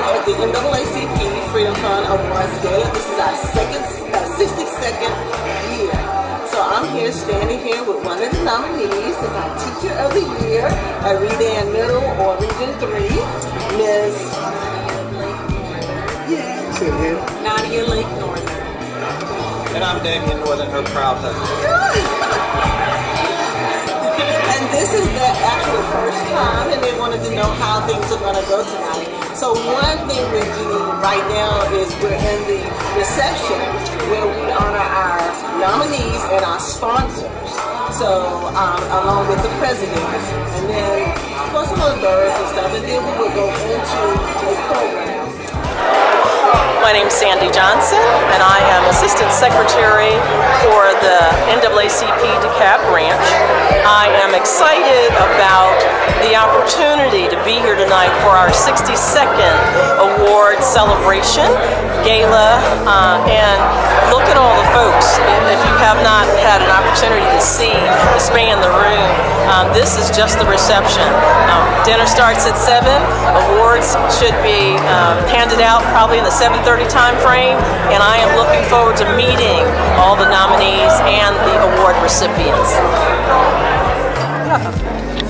at the NAACP Freedom Fund Awards Gala. This is our 62nd year. So I'm here standing here with one of the nominees as our Teacher of the Year at Redan Middle or Region 3, Ms. Nadia Lake Northern. And I'm Damien Northern, her proud husband. And this is the actual first time, and they wanted to know how things are going to go tonight. So one thing we're doing right now is we're in the reception where we honor our nominees and our sponsors. So along with the president, and then for some of the birds and stuff, and then we will go into the program. My name's Sandy Johnson, and I am Assistant Secretary for the NAACP DEKALB branch. I am excited about the opportunity to be here tonight for our 62nd award celebration gala, and look at all the folks. If you have not had an opportunity to see the span the room, this is just the reception. Dinner starts at 7. Awards should be handed out probably in the 7:30 time frame, and I am looking forward to meeting all the nominees and the award recipients.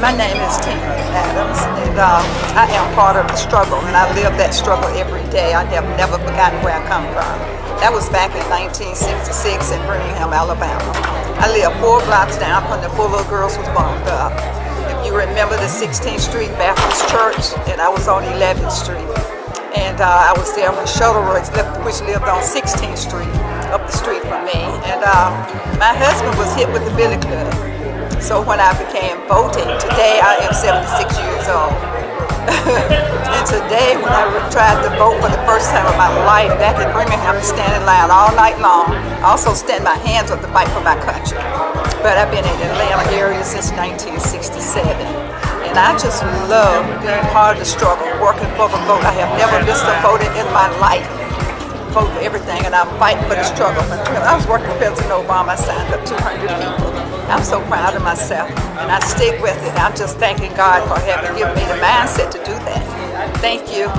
My name is Tina Adams, and I am part of the struggle, and I live that struggle every day. I have never forgotten where I come from. That was back in 1966 in Birmingham, Alabama. I live 4 blocks down from the 4 little girls was bombed up. If you remember the 16th Street Baptist Church, and I was on 11th Street. And I was there when Shuttle Roads, which lived on 16th Street, up the street from me. And my husband was hit with the billy club. So when I began voting, today I am 76 years old. And today when I tried to vote for the first time in my life back in Birmingham, standing in line all night long. I also stand my hands up to fight for my country. But I've been in the Atlanta area since 1967. And I just love being part of the struggle, working for the vote. I have never missed a vote in my life. Vote for everything, and I'm fighting for the struggle. I was working with President Obama. I signed up 200 people. I'm so proud of myself, and I stick with it. I'm just thanking God for having given me the mindset to do that. Thank you.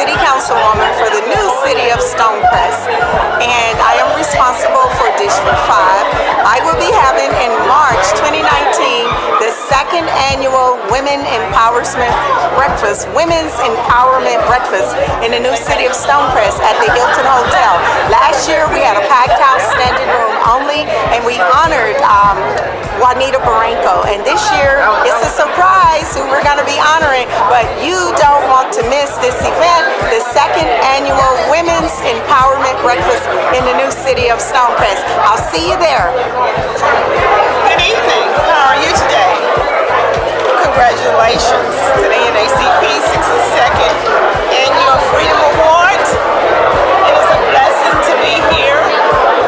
City Councilwoman for the new city of Stonecrest, and I am responsible for District 5. I will be having in March 2019 the 2nd annual Women's Empowerment Breakfast in the new city of Stonecrest at the Hilton Hotel. Last year we had a packed house, standing room only, and we honored Juanita Barranco, and this year it's a surprise who we're going to be honoring, but you don't want to miss this event, the 2nd annual Women's Empowerment Breakfast in the new city of Stonecrest. I'll see you there. Good evening. How are you today? Congratulations to the NAACP 62nd Annual Freedom Awards. It is a blessing to be here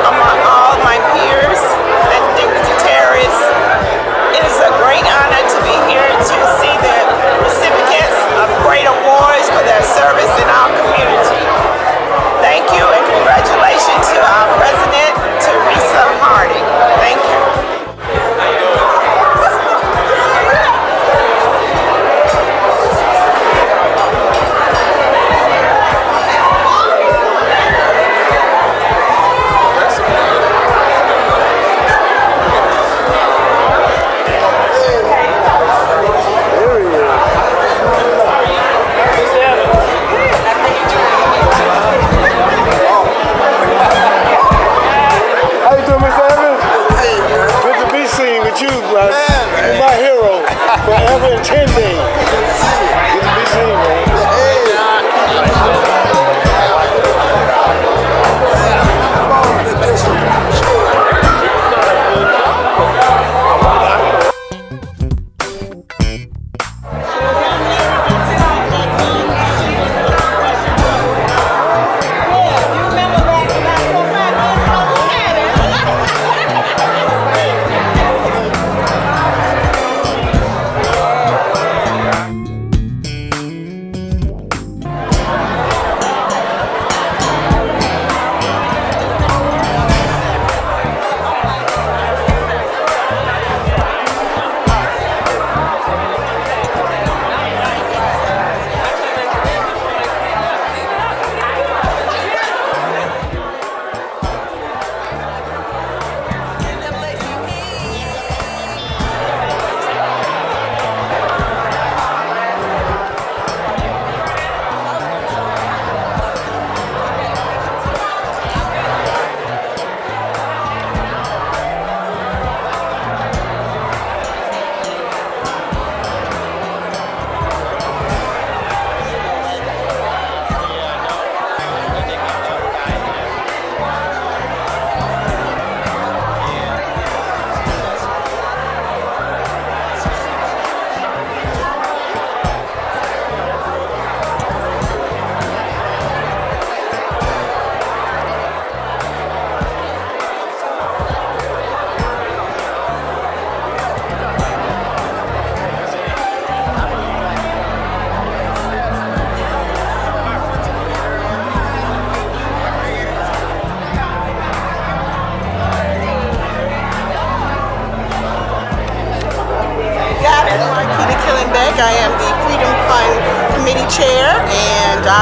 among all my peers and dignitaries. It is a great honor to be here to see the recipients of great awards for their service in our community.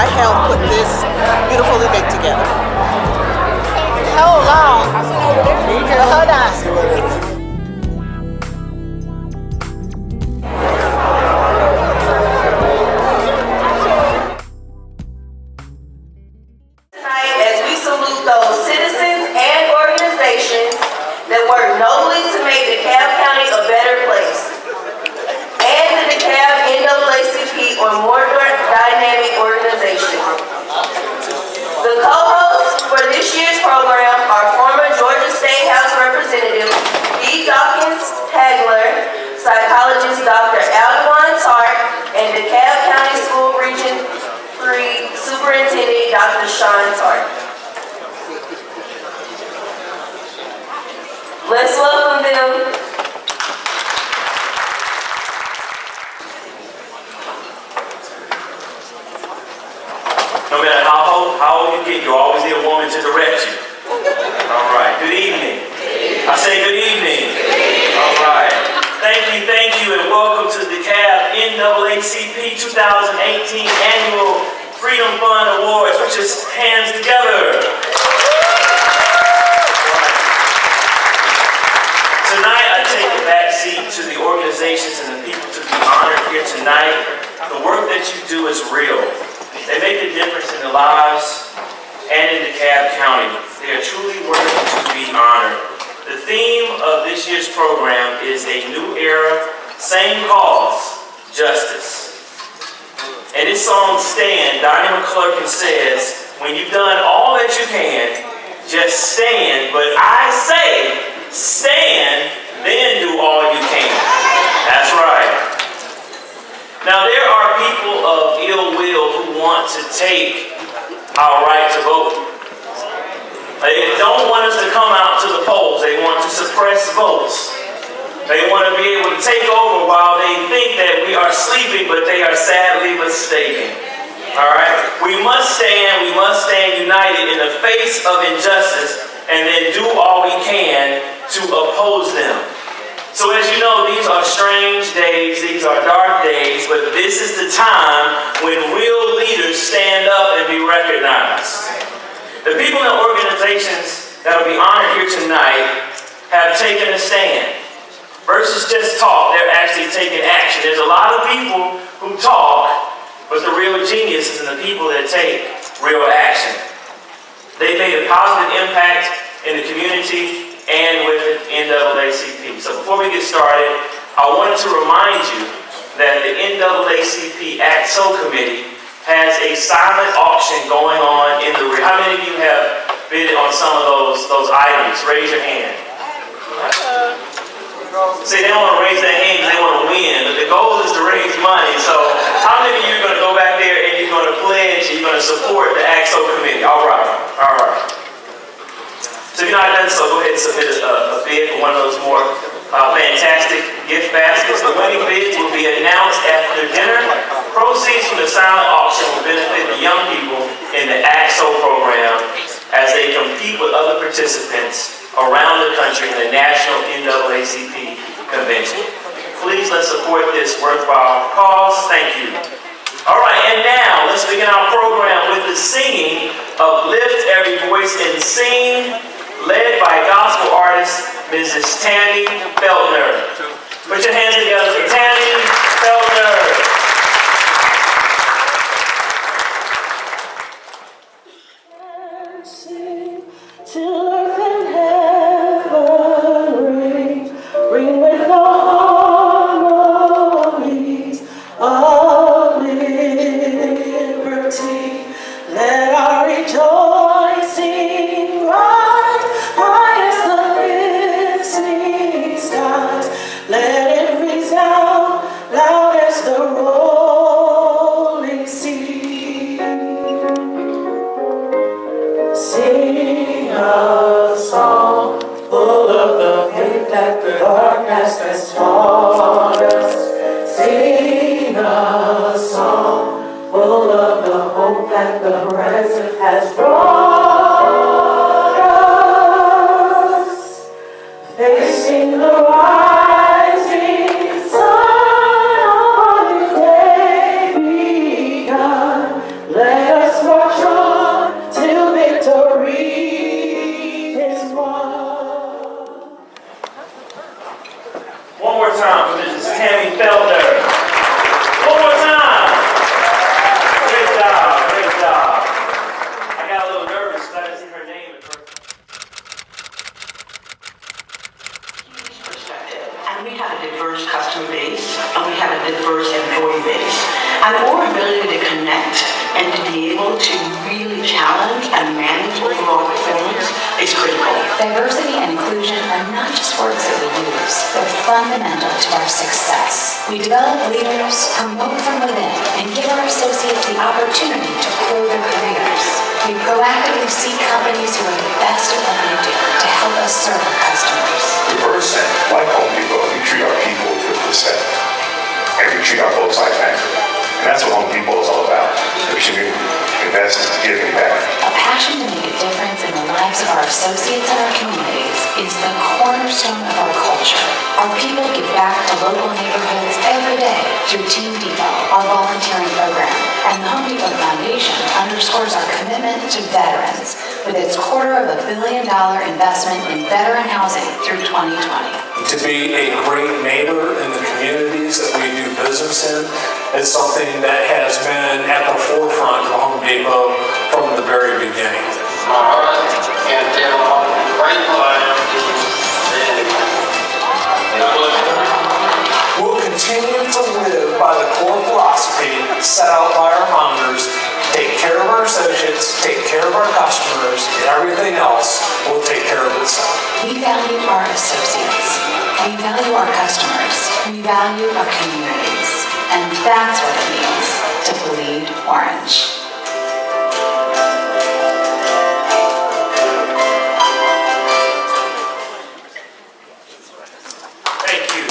I helped put this beautiful event together. Hold on. Hold on. As we salute those citizens and organizations that work nobly to make DeKalb County a better place, and the DeKalb NAACP or more dynamic organization. The co-hosts for this year's program are former Georgia State House Representative D. Dawkins Hagler, psychologist Dr. Aldewan Tart, and DeKalb County School Region 3 Superintendent Dr. Sean Tart. Let's welcome them. No matter how old you get, you always need a woman to direct you. All right. Good evening. I say good evening. All right. Thank you, and welcome to the DEKALB NAACP 2018 Annual Freedom Fund Awards. Put your hands together. Tonight, I take a back seat to the organizations and the people to be honored here tonight. The work that you do is real. They make a difference in the lives and in DeKalb County. They are truly worthy to be honored. The theme of this year's program is a new era, same cause, justice. And this song, Stand, Donnie McClurkin says, when you've done all that you can, just stand. But I say, stand, then do all you can. That's right. Now, there are people of ill will who want to take our right to vote. They don't want us to come out to the polls. They want to suppress votes. They want to be able to take over while they think that we are sleeping, but they are sadly mistaken. All right? We must stand united in the face of injustice and then do all we can to oppose them. So as you know, these are strange days, these are dark days, but this is the time when real leaders stand up and be recognized. The people and organizations that will be honored here tonight have taken a stand. Versus just talk, they're actually taking action. There's a lot of people who talk, but the real genius is in the people that take real action. They made a positive impact in the community and with the NAACP. So before we get started, I wanted to remind you that the NAACP ACT-SO Committee has a silent auction going on in the rear. How many of you have bid on some of those items? Raise your hand. See, they don't want to raise their hands, they want to win, but the goal is to raise money. So how many of you are going to go back there and you're going to pledge and you're going to support the ACT-SO Committee? All right. So if you're not done so, go ahead and submit a bid for one of those more fantastic gift baskets. The winning bids will be announced after dinner. Proceeds from the silent auction will benefit the young people in the ACT-SO program as they compete with other participants around the country in the National NAACP Convention. Please let's support this worthwhile cause. Thank you. All right, and now let's begin our program with the singing of Lift Every Voice and Sing, led by gospel artist Mrs. Tammy Feltner. Put your hands together for Tammy Feltner. Till earth and heaven ring with the harmonies of liberty. Let our rejoicing rise high as the listening skies. Let it resound loud as the rolling sea. Sing a song full of the faith that the darkness has taught us. Sing a song full of the hope that the present has brought us. Facing the rising sun on a new day begun. Let to really challenge and manage overall performance is critical. Diversity and inclusion are not just words that we use, they're fundamental to our success. We develop leaders, promote from within, and give our associates the opportunity to grow their careers. We proactively seek companies who are the best at what they do to help us serve our customers. Diverse and like Home Depot, we treat our people with respect, and we treat our folks like family. And that's what Home Depot is all about, the community, investing, giving back. A passion to make a difference in the lives of our associates and our communities is the cornerstone of our culture. Our people give back to local neighborhoods every day through Team Depot, our volunteering program. And the Home Depot Foundation underscores our commitment to veterans with its $250 million investment in veteran housing through 2020. To be a great neighbor in the communities that we do business in is something that has been at the forefront of Home Depot from the very beginning. We'll continue to live by the core philosophy set out by our founders: take care of our associates, take care of our customers, and everything else will take care of itself. We value our associates. We value our customers. We value our communities. And that's what it means to bleed orange. Thank you.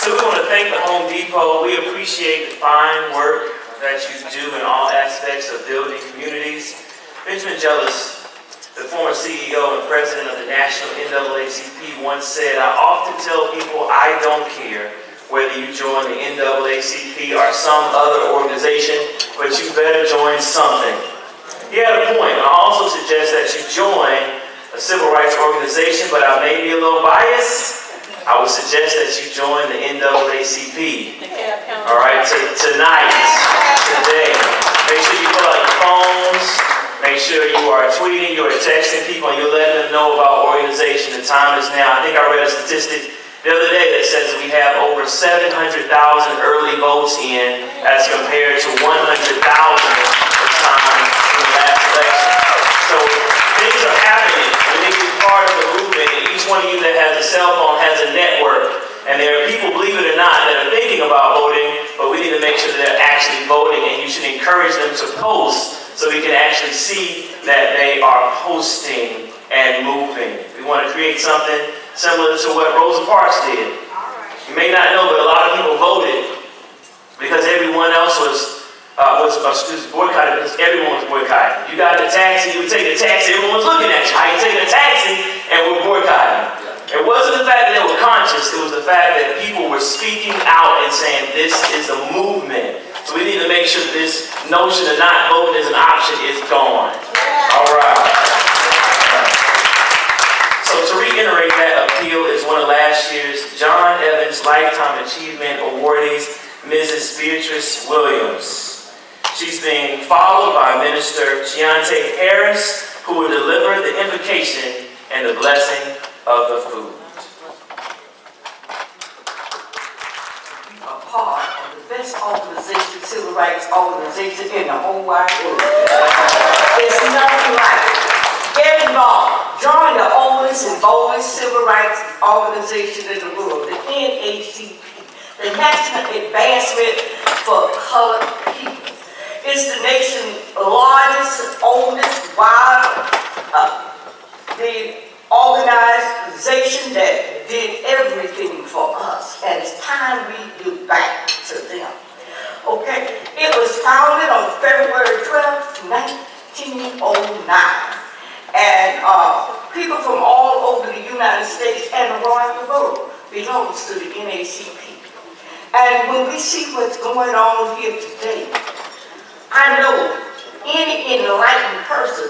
So we want to thank the Home Depot. We appreciate the fine work that you do in all aspects of building communities. Benjamin Jealous, the former CEO and president of the National NAACP, once said, "I often tell people I don't care whether you join the NAACP or some other organization, but you better join something." He had a point. I also suggest that you join a civil rights organization, but I may be a little biased. I would suggest that you join the NAACP. All right, tonight, today. Make sure you pull out your phones. Make sure you are tweeting, you are texting people, and you're letting them know about organization. The time is now. I think I read a statistic the other day that says we have over 700,000 early votes in as compared to 100,000 the time in the last election. So things are happening. We need to be part of the movement. And each one of you that has a cell phone has a network. And there are people, believe it or not, that are thinking about voting, but we need to make sure that they're actually voting, and you should encourage them to post so we can actually see that they are posting and moving. We want to create something similar to what Rosa Parks did. You may not know, but a lot of people voted because everyone else was boycotted, because everyone was boycotting. You got a taxi, you would take a taxi, everyone was looking at you. How you taking a taxi and we're boycotting? It wasn't the fact that they were conscious, it was the fact that people were speaking out and saying this is a movement. So we need to make sure that this notion of not voting as an option is gone. All right. So to reiterate that appeal is one of last year's John Evans Lifetime Achievement Awardees, Mrs. Beatrice Williams. She's being followed by Minister Chiante Harris, who will deliver the invocation and the blessing of the food. A part of the best organization, civil rights organization in the whole wide world. There's nothing like it. Get involved. Join the oldest and boldest civil rights organization in the world, the NAACP, the National Advancement for Colored People. It's the nation's largest, oldest, the organization that did everything for us, and it's time we give back to them. Okay? It was founded on February 12th, 1909, and people from all over the United States and around the world belongs to the NAACP. And when we see what's going on here today, I know any enlightened person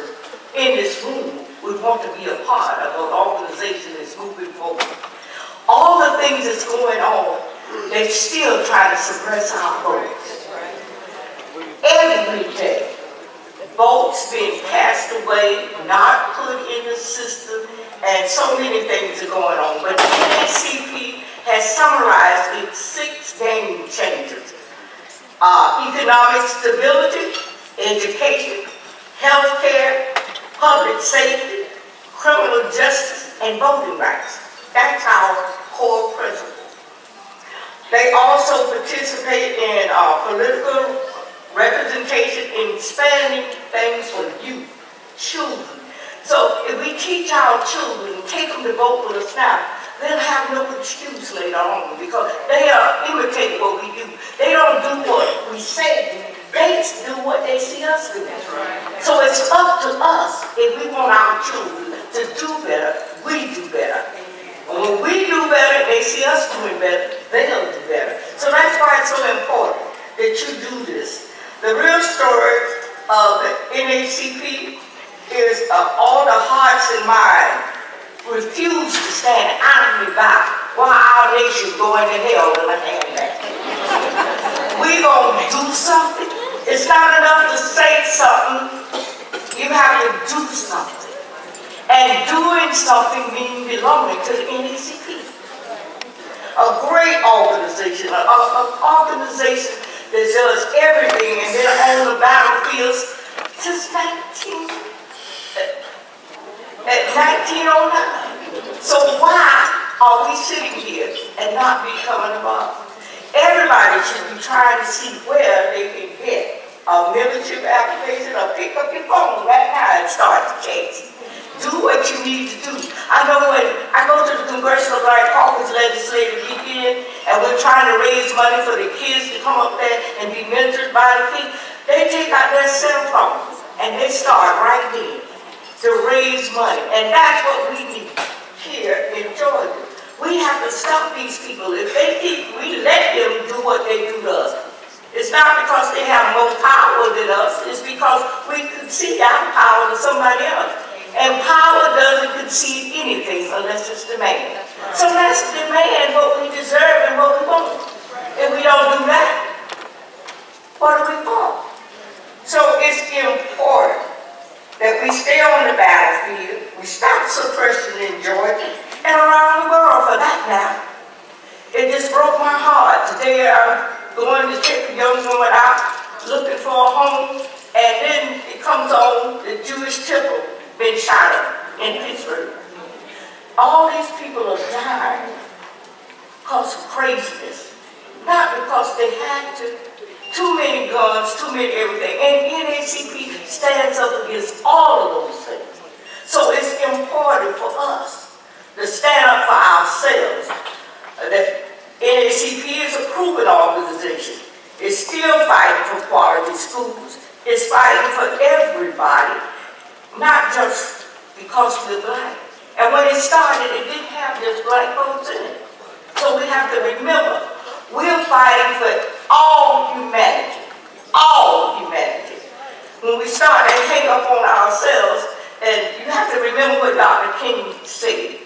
in this room would want to be a part of an organization that's moving forward. All the things that's going on, they still try to suppress our votes. Every day, votes being passed away, not put in the system, and so many things are going on. But the NAACP has summarized its 6 game changers. economic stability, education, healthcare, public safety, criminal justice, and voting rights. That's our core principle. They also participate in political representation in expanding things for youth, children. So if we teach our children, take them to vote with us now, they'll have no excuse later on because they imitate what we do. They don't do what we say. They do what they see us do. So it's up to us if we want our children to do better, we do better. And when we do better, they see us doing better, they'll do better. So that's why it's so important that you do this. The real story of the NAACP is all the hearts and minds refuse to stand honorably by while our nation going to hell in a handbag. We gonna do something. It's not enough to say something. You have to do something. And doing something means belonging to the NAACP. A great organization, an organization that does everything and been on the battlefields since 1909. So why are we sitting here and not becoming involved? Everybody should be trying to see where they can get a membership application or pick up your phone right now and start the case. Do what you need to do. I know when I go to the Congressional Black Caucus legislative weekend and we're trying to raise money for the kids to come up there and be mentored by the kids, they take out their cell phones and they start right then to raise money. And that's what we need here in Georgia. We have to stop these people. If we let them do what they do to us. It's not because they have more power than us, it's because we concede our power to somebody else. And power doesn't concede anything unless it's demand. So let's demand what we deserve and what we want. If we don't do that, what do we want? So it's important that we stay on the battlefield, we stop suppression in Georgia, and around the world for that matter. It just broke my heart. Today I'm going to take a young woman out looking for a home, and then it comes on the Jewish temple been shot up in Pittsburgh. All these people are dying because of craziness, not because they had to. Too many guns, too many everything. And NAACP stands up against all of those things. So it's important for us to stand up for ourselves. The NAACP is a proven organization. It's still fighting for quality schools. It's fighting for everybody, not just because we're black. And when it started, it didn't have just black folks in it. So we have to remember, we're fighting for all humanity. All humanity. When we start to hang up on ourselves, and you have to remember what Dr. King said,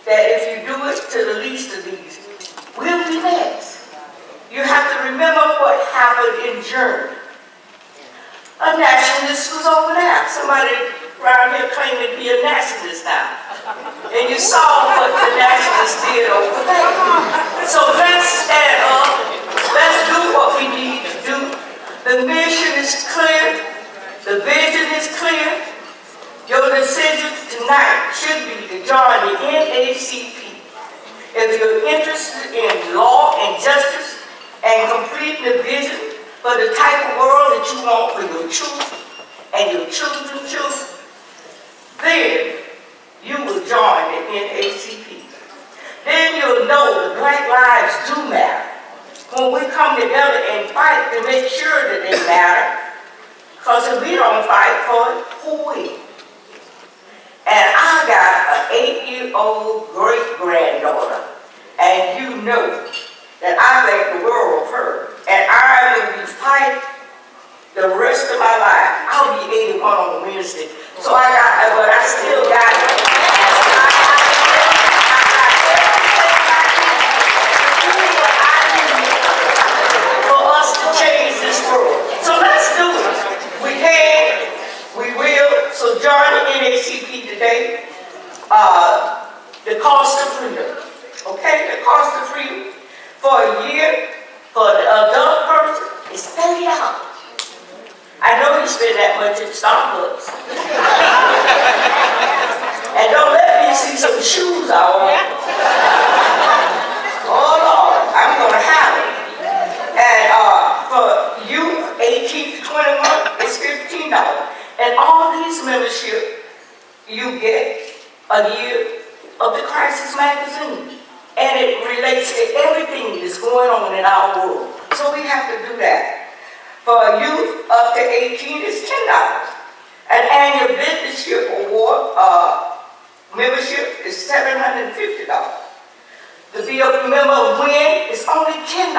that if you do it to the least of these, we'll be next. You have to remember what happened in Germany. A nationalist was over there. Somebody around here claiming to be a nationalist now. And you saw what the nationalists did over there. So let's stand up. Let's do what we need to do. The mission is clear. The vision is clear. Your decision tonight should be to join the NAACP. If you're interested in law and justice and completing the vision for the type of world that you want for your children and your children's children, then you will join the NAACP. Then you'll know the black lives do matter. When we come together and fight to make sure that they matter, because if we don't fight for it, who will? And I got an 8-year-old great-granddaughter, and you know that I think the world of her, and I will be fighting the rest of my life. I'll be 81 on Wednesday, so but I still got it. For us to change this world. So let's do it. We can, we will. So join the NAACP today. The cost of freedom. Okay, the cost of freedom. For a year, For the adult person, it's $30. I know you spend that much at Starbucks. And don't let me see some shoes I want. Oh Lord, I'm gonna have it. And for youth, 18 to 21, it's $15. And all these memberships you get a year of the Crisis magazine. And it relates to everything that's going on in our world. So we have to do that. For youth up to 18, it's $10. An annual business award membership is $750. To be a member of WIN is only $10.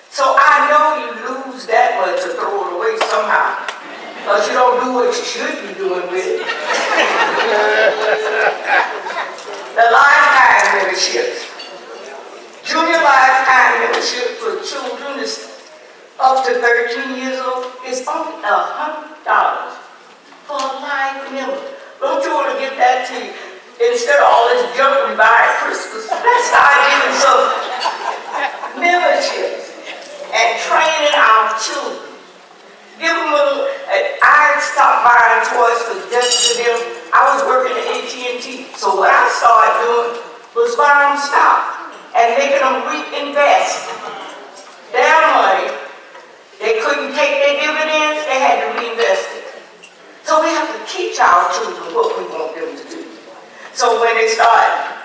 So I know you lose that much to throw it away somehow, because you don't do what you should be doing with it. The lifetime memberships. Junior lifetime membership for children is up to 13 years old is only $100 for a life member. Don't you want to get that to you? Instead of all this junk we buy at Christmas, let's start giving some memberships and training our children. Give them a little, I stopped buying toys for just for them. I was working at AT&T, so what I started doing was buying them stock and making them reinvest their money. They couldn't take their dividends, they had to reinvest it. So we have to teach our children what we want them to do. So when they start,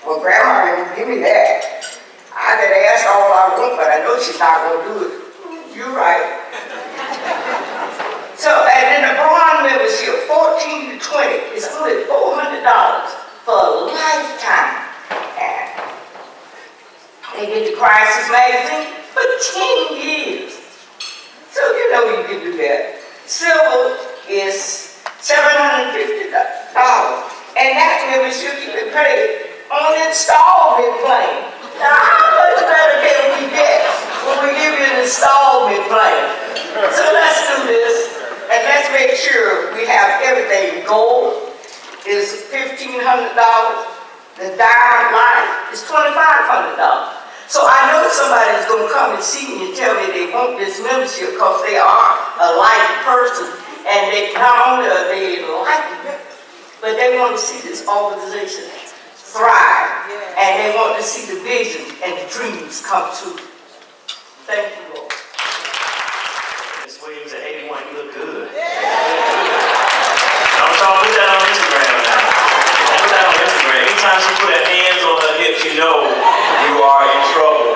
well, Grandma didn't give me that. I could ask all I want, but I know she's not going to do it. You're right. So, and then the bronze membership, 14 to 20, is only $400 for a lifetime. And they get the Crisis magazine for 10 years. So you know you can do that. Silver is $750. And that membership you can pay on installment plan. Now how much better can we get when we give you an installment plan? So let's do this, and let's make sure we have everything. Gold is $1,500. The diamond line is $2,500. So I know somebody's going to come and see me and tell me they want this membership because they are a liked person, and they not only are they like it, but they want to see this organization thrive, and they want to see the vision and the dreams come true. Thank you, Lord. Miss Williams at 81, you look good. Don't y'all put that on Instagram now. Put that on Instagram. Anytime she put her hands on her hips, you know you are in trouble.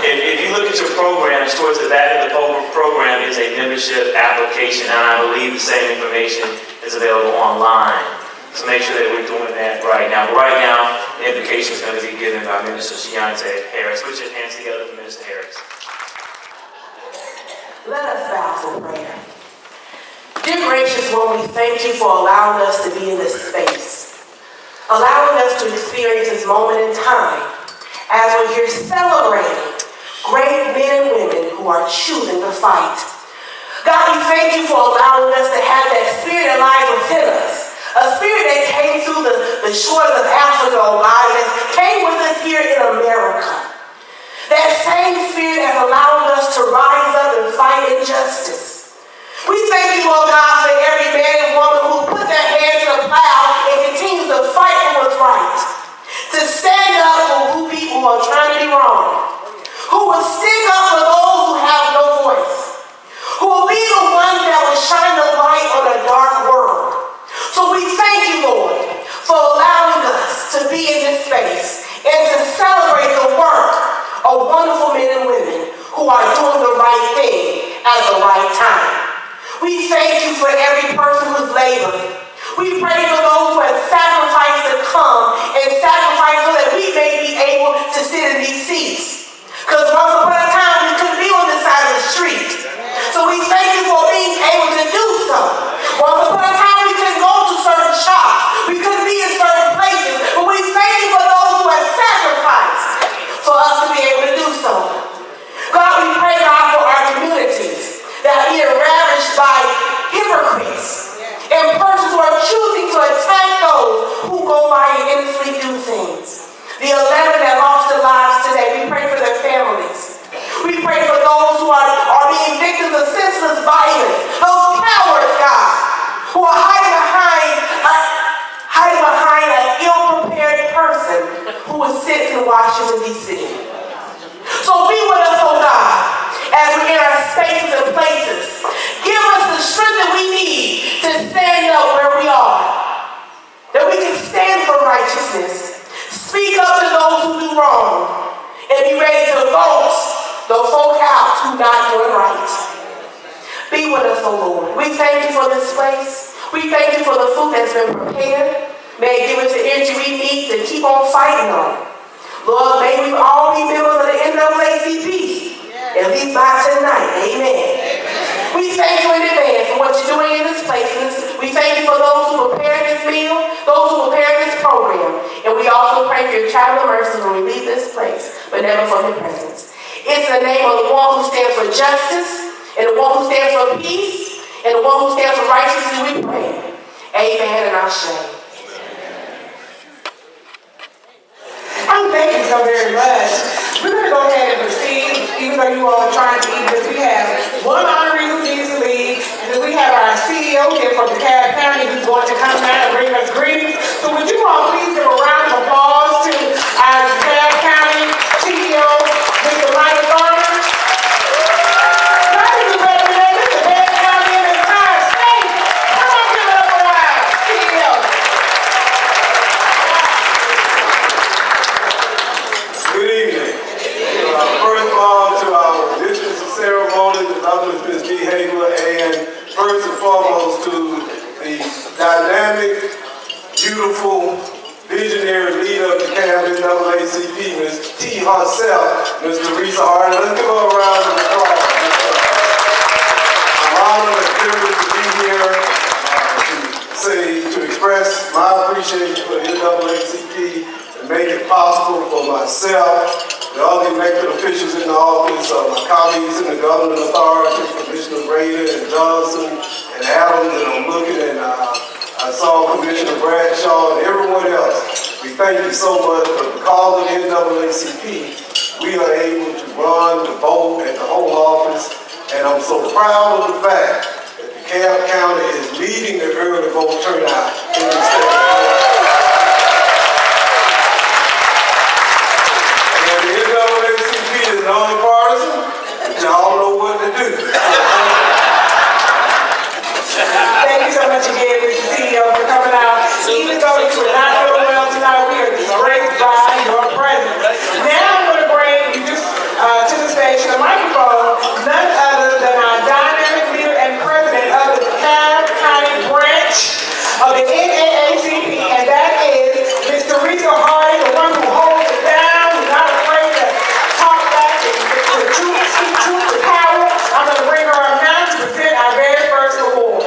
If you look at your programs, towards the back of the program is a membership application, and I believe the same information is available online. So make sure that we're doing that right now. But right now, the invocation is going to be given by Minister Shiante Harris. Put your hands together for Minister Harris. Let us bow for prayer. Dear gracious Lord, we thank you for allowing us to be in this space, allowing us to experience this moment in time as we're here celebrating great men and women who are choosing to fight. God, we thank you for allowing us to have that spirit that lies within us, a spirit that came through the shores of Africa, oh God, and came with us here in America. That same spirit has allowed us to rise up and fight injustice. We thank you, oh God, for every man and woman who put their hands to the plow and continues to fight for what's right, to stand up for people who are trying to be wrong, who will stick up for those who have no voice, who will be the ones that will shine the light on a dark world. So we thank you, Lord, for allowing us to be in this space and to celebrate the work of wonderful men and women who are doing the right thing at the right time. We thank you for every person who's labored. We pray for those who have sacrificed to come and sacrifice so that we may be able to sit in these seats. Because once upon a time, we couldn't be on this side of the street. So we thank you for being able to do so. Once upon a time, we couldn't go to certain shops. We couldn't be in certain places. But we thank you for those who have sacrificed for us to be able to do so. God, we pray, God, for our communities that are being ravaged by hypocrites and persons who are choosing to attack those who go by and innocently do things. who are being victims of senseless violence, those cowards, God, who are hiding behind an ill-prepared person who is sent to Washington, D.C. So be with us, oh God, as we enter our spaces and places. Give us the strength that we need to stand up where we are, that we can stand for righteousness, speak up to those who do wrong, and be ready to vote those folk out who not doing right. Be with us, oh Lord. We thank you for this place. We thank you for the food that's been prepared. May it give us the energy we need to keep on fighting on. Lord, may we all be members of the NAACP, at least by tonight. Amen. We thank you in advance for what you're doing in this place. We thank you for those who prepared this meal, those who prepared this program. And we also pray for your traveling mercy when we leave this place, but never from your presence. It's the name of the one who stands for justice, and the one who stands for peace, and the one who stands for righteousness we pray. Amen and Ashe. Thank you so very much. We're going to go ahead and proceed, even though you all are trying to eat, because we have one honoree who needs to leave, and then we have our CEO here from DeKalb County who's going to come down and bring us greetings. So would you all please give a round of applause to our DeKalb County CEO, Mr. Michael Garner. That is the representative of DeKalb County in the entire state. Come on, give it up for our CEO. Good evening. First of all, to our mistress of ceremonies, the lovely Ms. B. Hagler, and first and foremost to the dynamic, beautiful, visionary leader of the NAACP, Ms. T. herself, Ms. Teresa Harding. Let's give her a round of applause. I'm honored and privileged to be here to express my appreciation for the NAACP and make it possible for myself, the other elected officials in the office, my colleagues in the governing authority, Commissioner Rader and Johnson and Adams, and I'm looking and I saw Commissioner Bradshaw and everyone else. We thank you so much, but because of the NAACP, we are able to run, to vote, and to hold office, and I'm so proud of the fact that DeKalb County is leading the early vote turnout in the state of Florida. Non-partisan, but y'all know what to do. Thank you so much again, Mr. CEO, for coming out. Even though you were not doing well tonight, we are disgraced by your presence. Now I'm going to bring you just to the stage, the microphone, none other than our dynamic leader and president of the DeKalb County branch of the NAACP, and that is Ms. Teresa Harding, the one who holds it down, who's not afraid to talk back and speak truth to power. I'm going to bring her up now to present our very first award.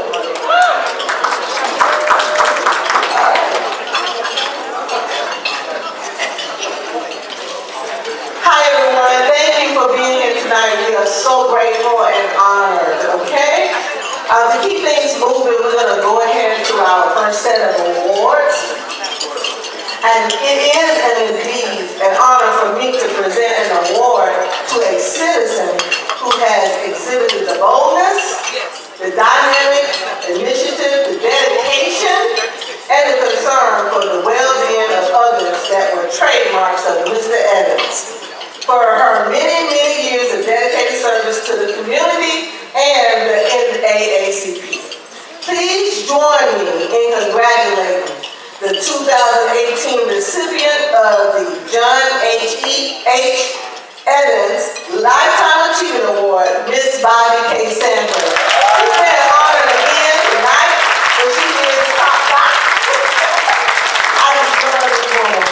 Hi everyone, thank you for being here tonight. We are so grateful and honored, okay? To keep things moving, we're going to go ahead to our first set of awards. And it is indeed an honor for me to present an award to a citizen who has exhibited the boldness, the dynamic initiative, the dedication, and the concern for the well-being of others that were trademarks of Mr. Evans. For her many, many years of dedicated service to the community and the NAACP. Please join me in congratulating the 2018 recipient of the John H. Evans Lifetime Achievement Award, Miss Bobby K. Sandberg. She's been honored again tonight, and she is top notch. I just love this woman.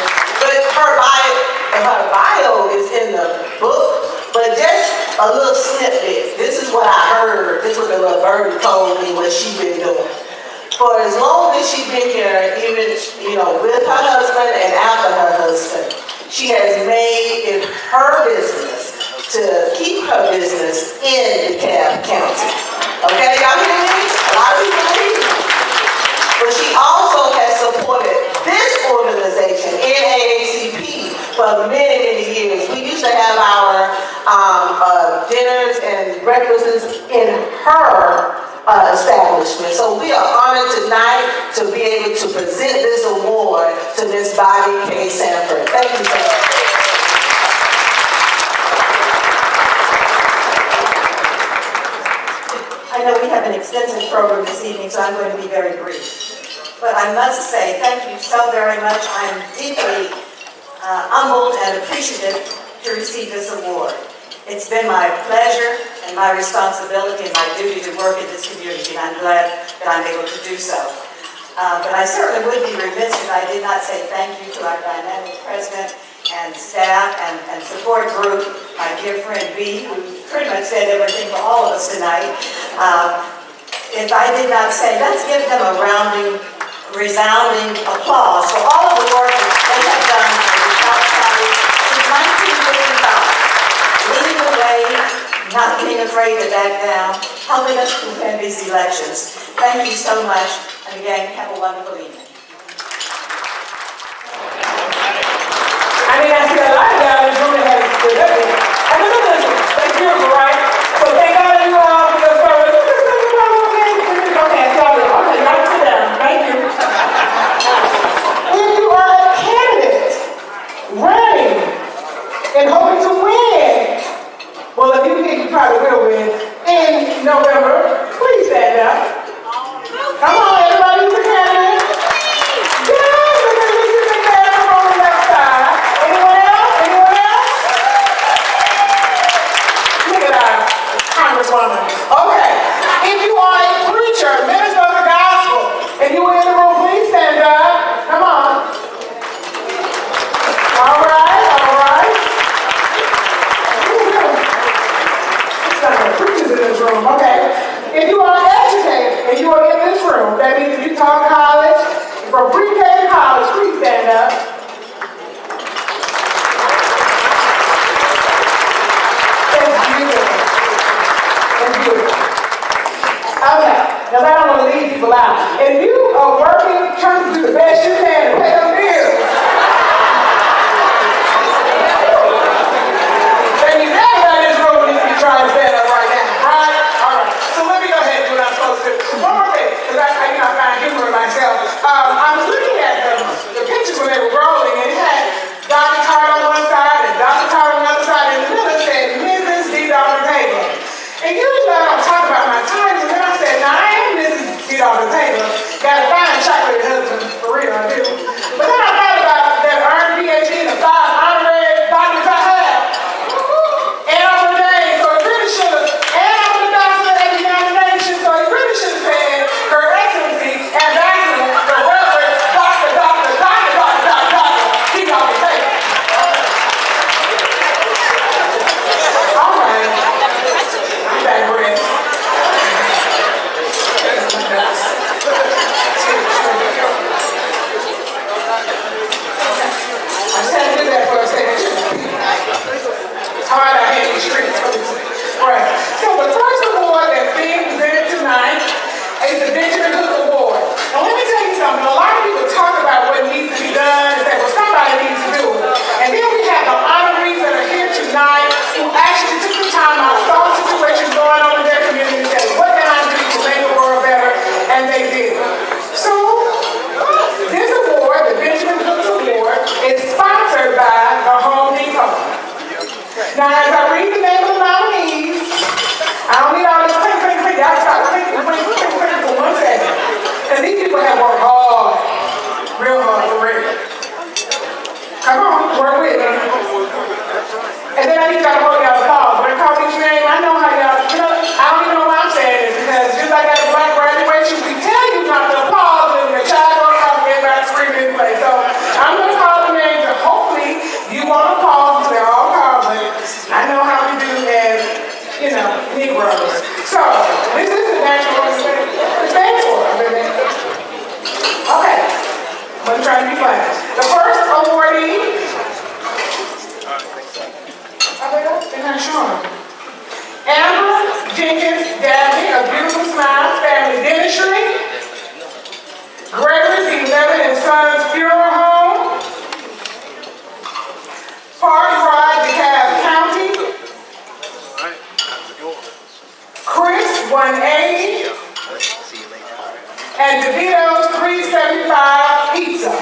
But her bio is in the book, but just a little snippet. This is what I heard. This is what the little birdie told me what she's been doing. For as long as she's been here, even with her husband and after her husband, she has made it her business to keep her business in DeKalb County. Okay, y'all hear me? A lot of people believe me. But she also has supported this organization, NAACP, for many, many years. We used to have our dinner dinners and breakfasts in her establishment. So we are honored tonight to be able to present this award to Ms. Bobby K. Sanford. Thank you so much. I know we have an extensive program this evening, so I'm going to be very brief. But I must say thank you so very much. I'm deeply humbled and appreciative to receive this award. It's been my pleasure and my responsibility and my duty to work in this community, and I'm glad that I'm able to do so. But I certainly would be remiss if I did not say thank you to our dynamic president and staff and support group, my dear friend B, who pretty much said everything for all of us tonight. If I did not say, let's give them a resounding applause for all of the work that they have done for the South County since 1955. Leading the way, not being afraid to back down, helping us to win these elections. Thank you so much, and again, have a wonderful evening. I mean, I see a lot of y'all in this room that has delivered. And listen, that's beautiful, right? So thank all of you all for your service. Okay, sorry. Okay, y'all sit down. Thank you. If you are a candidate running and hoping to win, well, if you think you probably will win in November, please stand up. Come on, everybody, who's a candidate. Yes, look at you sit there on the left side. Anyone else? Anyone else? Look at our Congresswoman. Okay. If you are a preacher, minister of the gospel, if you are in the room, please stand up. Come on. All right, all right. It's not the preachers in this room. Okay. If you are educated, if you are in this room, that means if you taught college, from pre-K to college, please stand up. That's beautiful. That's beautiful. Okay, because I don't want to leave people out. If you are working, trying to do the best you can to pay them bills, that means everybody in this room needs to be trying to stand up right now, right? All right. So let me go ahead and do what I'm supposed to do. One more thing, because I find humor in myself. I was looking at the pictures when they were rolling, and it had Dr. Tart on one side and Dr. Tart on the other side, and in the middle it said Mrs. D. Dr. Taylor. And usually I don't talk about my titles, and then I said, now I am Mrs. D. Dr. Taylor. Got a fine chocolate husband, for real, I do. But then I thought about that earned PhD and the 5 honorary doctors I have. And I'm ordained, so it really should have, and I'm the doctor of the nomination, so it really should have said Her Excellency, Ambassador, the Reverend Dr. D. Dr. Taylor. All right. I digress. I just had to do that for a second. It's hard out here in the streets. Right. So the first award that's being presented tonight is the Benjamin Hook Award. Now let me tell you something. A lot of people talk about what needs to be done and say, well, somebody needs to do it. And then we have the honorees that are here tonight who actually took the time out, saw situations going on in their community and said, what can I do to make the world better? And they did. So this award, the Benjamin Hooks Award, is sponsored by the Home Depot. Now, as I read the name of the nominees, I don't need all this clink, clink, clink. Y'all stop clinking, clink, clink, clink for 1 second. Because these people have worked hard, real hard for real. Come on, work with me. And then I need y'all to hold y'all applause. When I call each name, I know how y'all, I don't even know why I'm saying this, because just like at a black graduation, we tell you not to applaud when your child goes off and everybody screaming in place. So I'm going to call the names, and hopefully you won't applaud until they're all called. But I know how we do as, Negroes. So this is the national stands for. Okay. I'm going to try to be funny. The first awardee, they're not sure. Amber Jenkins Dabney of Beautiful Smiles Family Dentistry. Gregory B. Levin and Sons Funeral Home. Park Ride, DeKalb County. 180, and DeVito's 375 Pizza.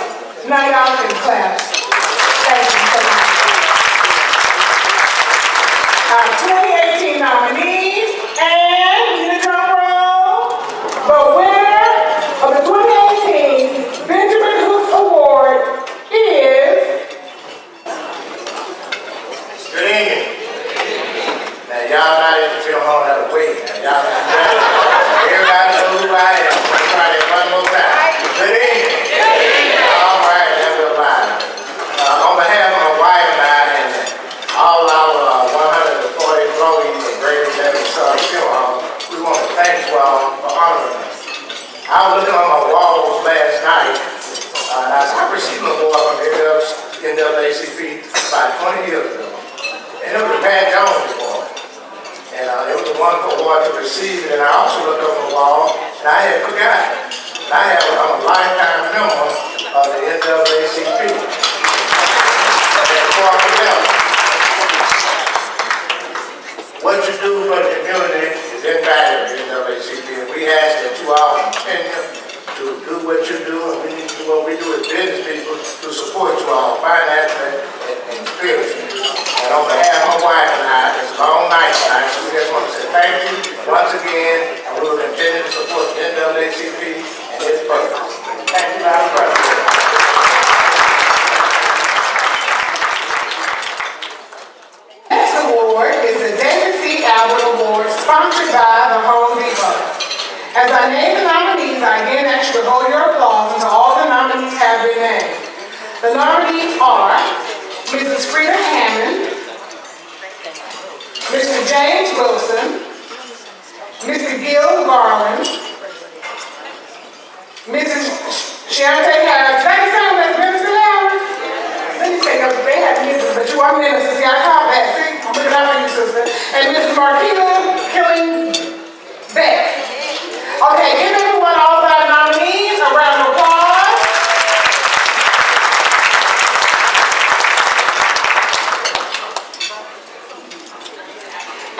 Now y'all can clap. Thank you so much. Our 2018 nominees, and in the drum roll, the winner of the 2018 Benjamin Hooks Award is... Good evening. Now y'all not in the film hall that way. Now y'all everybody knows who I am. Let's try that one more time. Good evening. All right, that's a line. On behalf of my wife and I and all our 140 employees of Greater Devon Southern Film Hall, we want to thank you all for honoring us. I was looking on my walls last night, and I received an award from NAACP about 20 years ago. And it was the Pat Jones Award. And it was a wonderful award to receive it. And I also looked on the wall, and I had forgotten. I'm a lifetime member of the NAACP. What you do for the community is invaluable in the NAACP. And we ask that you all continue to do what you do, and we need to do what we do as business people to support you all financially and spiritually. And on behalf of my wife and I, it's a long night tonight, so we just want to say thank you once again, and we will continue to support the NAACP and its purpose. Thank you, Madam President. Next award is the David C. Albert Award, sponsored by the Home Depot. As I name the nominees, I again ask you to hold your applause until all the nominees have been named. The nominees are Mrs. Frida Hammond, Mr. James Wilson, Mr. Gil Garland, Mrs. Shantae Harris. Thank you so much, Minister Harris. Let me say, they have ministers, but you are ministers. See, I caught that. See, I'm looking out for you, sister. And Mrs. Marquita Killing Beck. Okay, give everyone, all of our nominees, a round of applause.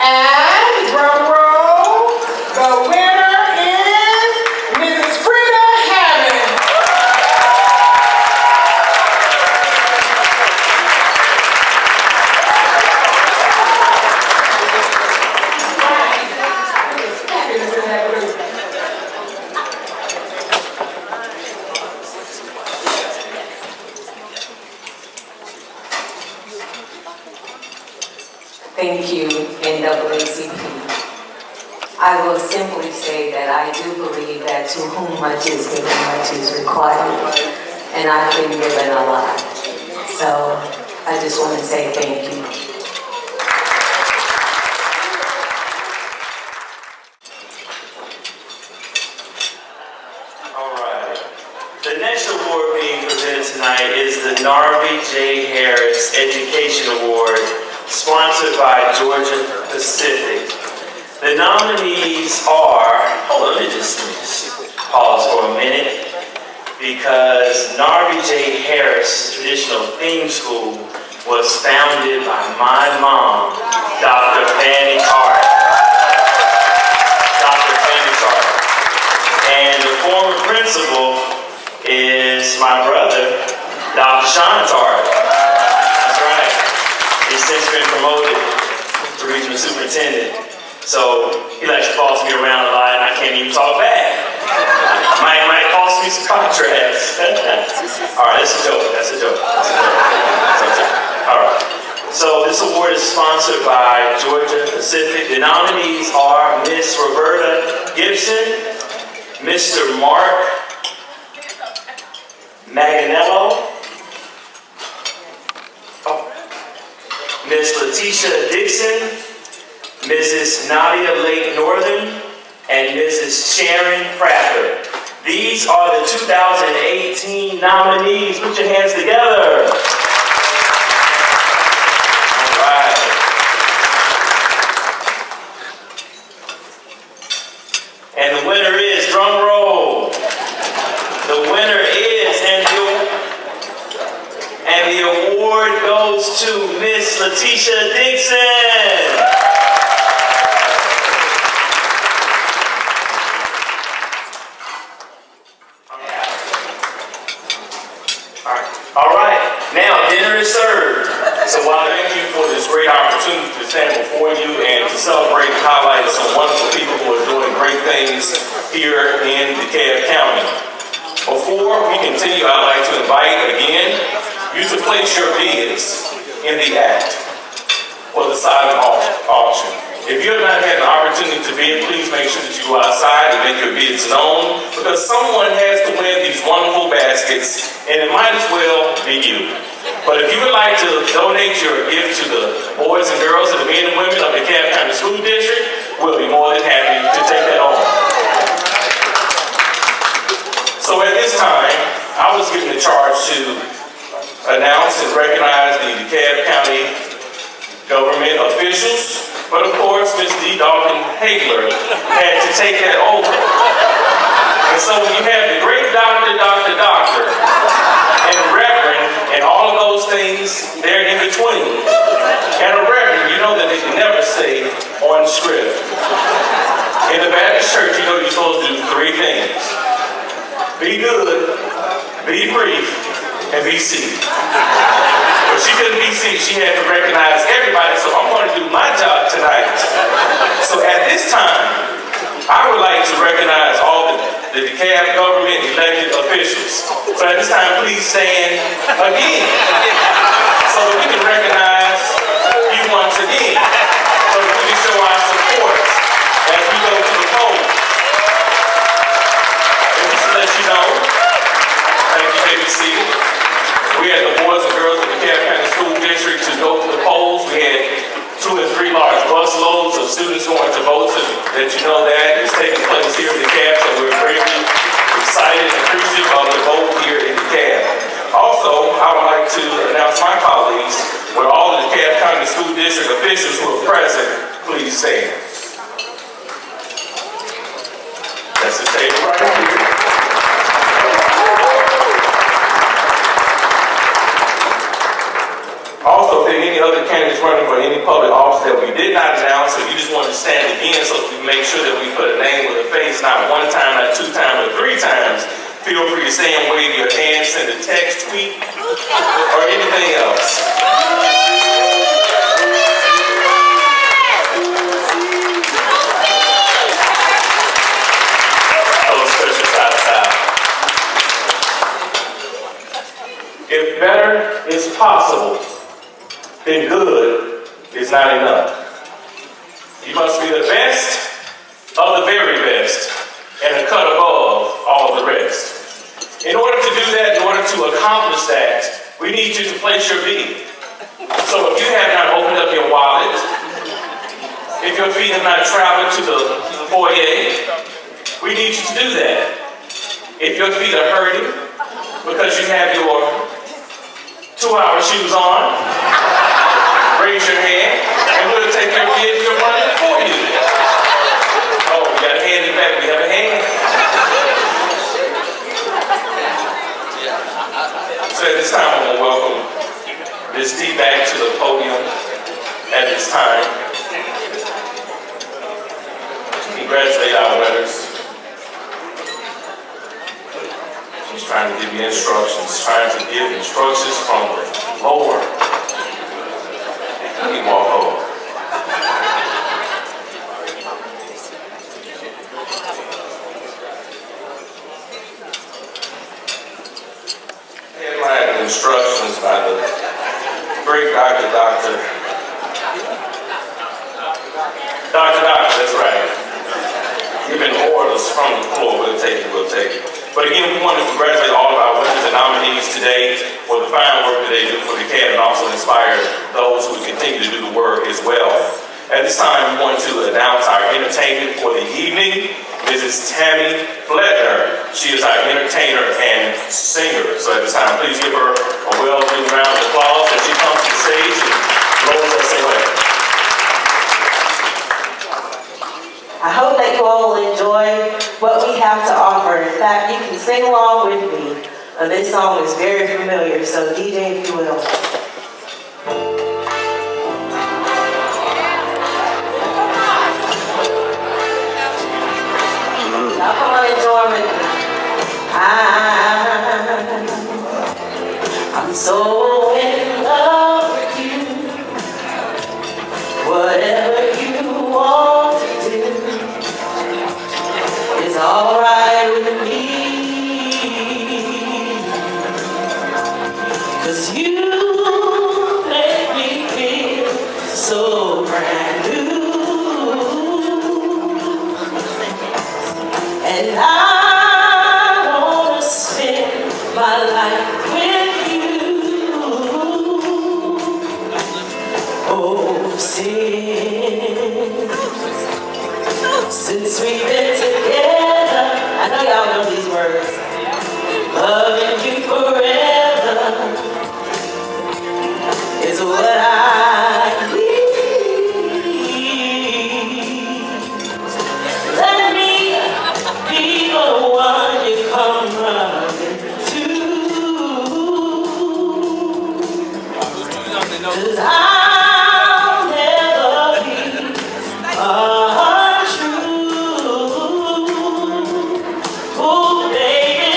And drum roll, the winner is Mrs. Frida Hammond. Thank you, NAACP. I will simply say that I do believe that to whom much is given, much is required, and I've been given a lot. So I just want to say thank you. All right. The next award being presented tonight is the Narvi J. Harris Education Award, sponsored by Georgia Pacific. The nominees are, hold on, let me just pause for a minute, because Narvi J. Harris Traditional Theme School was founded by my mom, Dr. Fanny Hart. Dr. Fanny Hart. And the former principal is my brother, Dr. Sean Hart. That's right. He's since been promoted to regional superintendent. So he likes to boss me around a lot, and I can't even talk back. Might cost me some contracts. All right, that's a joke. That's a joke. All right. So this award is sponsored by Georgia Pacific. The nominees are Miss Roberta Gibson, Mr. Mark Maganello, Miss Letitia Dixon, Mrs. Nadia Lake Northern, and Mrs. Sharon Prather. These are the 2018 nominees. Put your hands together. All right. And the winner is, drum roll. The winner is, and the award goes to Miss Letitia Dixon. here in DeKalb County. Before we continue, I'd like to invite again you to place your bids in the act for the silent auction. If you have not had an opportunity to bid, please make sure that you go outside and make your bids known, because someone has to win these wonderful baskets, and it might as well be you. But if you would like to donate your gift to the boys and girls and the men and women of the DeKalb County School District, we'll be more than happy to take that on. So at this time, I was given the charge to announce and recognize the DeKalb County government officials, but of course, Ms. D. Dalton Hagler had to take that over. And so when you have the great doctor, and reverend, and all of those things there in between, and a reverend, you know that they can never stay on script. In the Baptist church, you know you're supposed to do three things: be good, be brief, and be seated. But she couldn't be seated. She had to recognize everybody, so I'm going to do my job tonight. So at this time, I would like to recognize all the DeKalb government elected officials. So at this time, please stand again, so that we can recognize you once again, so that we can show our support as we go to the polls. And just to let you know, thank you, baby seated. We had the boys and girls of the DeKalb County School District to go to the polls. We had 2 and 3 large bus loads of students going to vote, so that you know that is taking place here in DeKalb, so we're greatly excited and appreciative of the vote here in DeKalb. Also, I would like to announce my colleagues, with all the DeKalb County School District officials who are present, please stand. That's the table right here. Also, if there are any other candidates running for any public office that we did not announce, or you just want to stand again so we make sure that we put a name with a face, not 1 time, not 2 times, but 3 times, feel free to stand, wave your hand, send a text, tweet, or anything else. Those special outside. If better is possible, then good is not enough. You must be the best of the very best and a cut above all the rest. In order to do that, in order to accomplish that, we need you to place your bid. So if you have not opened up your wallet, if your feet have not traveled to the foyer, we need you to do that. If your feet are hurting because you have your 2-hour shoes on, raise your hand, and we'll take your bid, your money for you. Oh, we got a hand in the back. We have a hand. So at this time, I'm going to welcome Ms. D back to the podium at this time. Congratulate our winners. She's trying to give you instructions, trying to give instructions from the Lord. Let me walk over. Headline instructions by the great doctor. That's right. Giving orders from the floor. We'll take it. But again, we want to congratulate all of our winners and nominees today for the fine work that they do for DeKalb, and also inspire those who continue to do the work as well. At this time, we want to announce our entertainment for the evening. Mrs. Tammy Fletner. She is our entertainer and singer. So at this time, please give her a well-due round of applause as she comes to the stage and rolls us away. I hope that you all will enjoy what we have to offer. In fact, you can sing along with me. This song is very familiar, so DJ, if you will. Now come on and join with me. I'm so in love with you. Whatever you want to do is all And I wanna spend my life with you. Oh, since we've been together, I know y'all know these words. Loving you forever is what I need. Let me be the one you come running to. 'Cause I'll never be untrue. Oh, baby,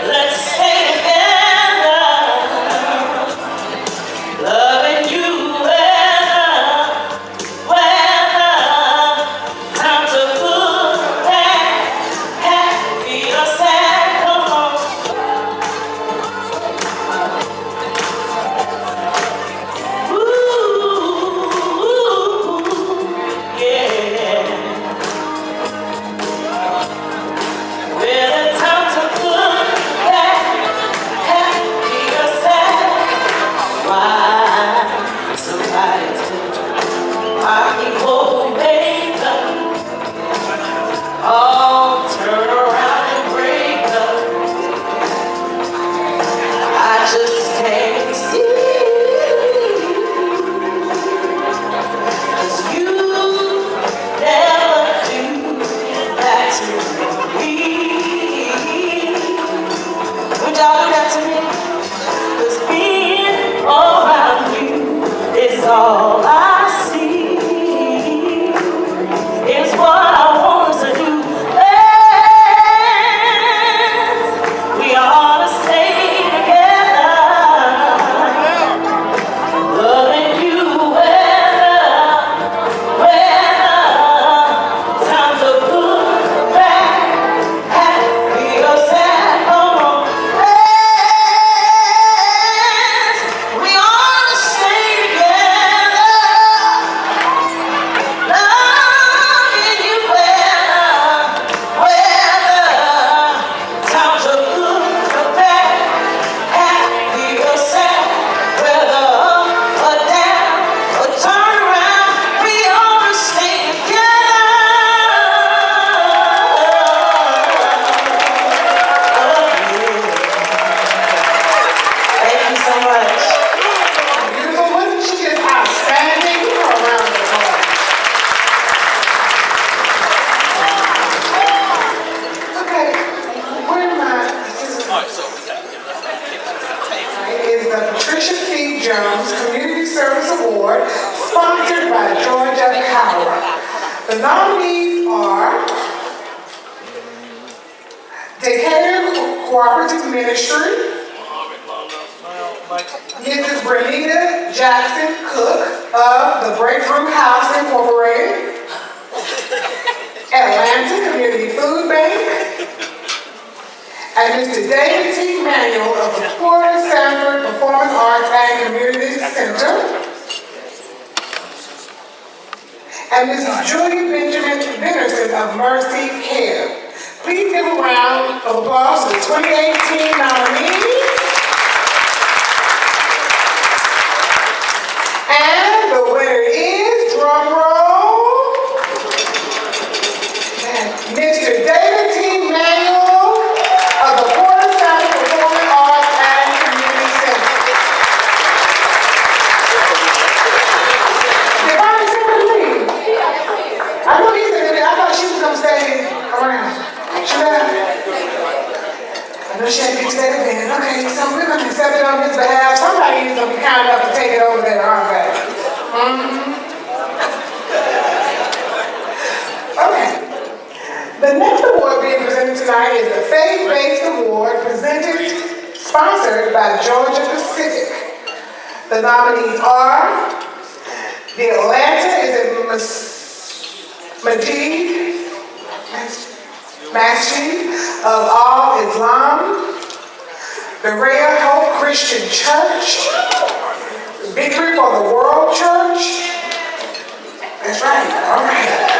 let's stay together. Loving you weather, times are good, bad, happy or sad, come on. Turn around and break up. I just can't see. 'Cause you never do that to me. Would y'all do that to me? 'Cause being around you is all I see. It's what I want to do. We ought to stay together. Loving you weather, times are good, bad, happy or sad, come on. We ought to stay together. Loving you weather, times are good or bad, happy or sad, whether up or down or turn around, we ought to stay together. Thank you so much. Beautiful, wasn't she just outstanding? Give her a round of applause. Okay, where am I? Is the Patricia C. Jones Community Service Award, sponsored by Georgia GALA. The nominees are DEKALB Cooperative Ministry, Mrs. Bernita Jackson Cook of the Breakthrough House Incorporated, Atlanta Community Food Bank, and Mr. David T. Manuel of the Porter Sanford Performing Arts and Community Center, and Mrs. Julia Benjamin Benderson of Mercy Care. Please give a round of applause to the 2018 nominees. And the winner is, drum roll, Mr. David T. Manuel of the Porter Sanford Performing Arts and Community Center. Did Bonnie say her name? I know he said it. I thought she was going to stay around. She left. I know she had to get to that event. Okay, so we're going to accept it on his behalf. Somebody is going to be kind enough to take it over there, aren't they? Okay. The next award being presented tonight is the Faith-Based Award, sponsored by Georgia Pacific. The nominees are the Atlanta, is it Masjid of Al-Islam, the Rare Hope Christian Church, Victory for the World Church. That's right, all right.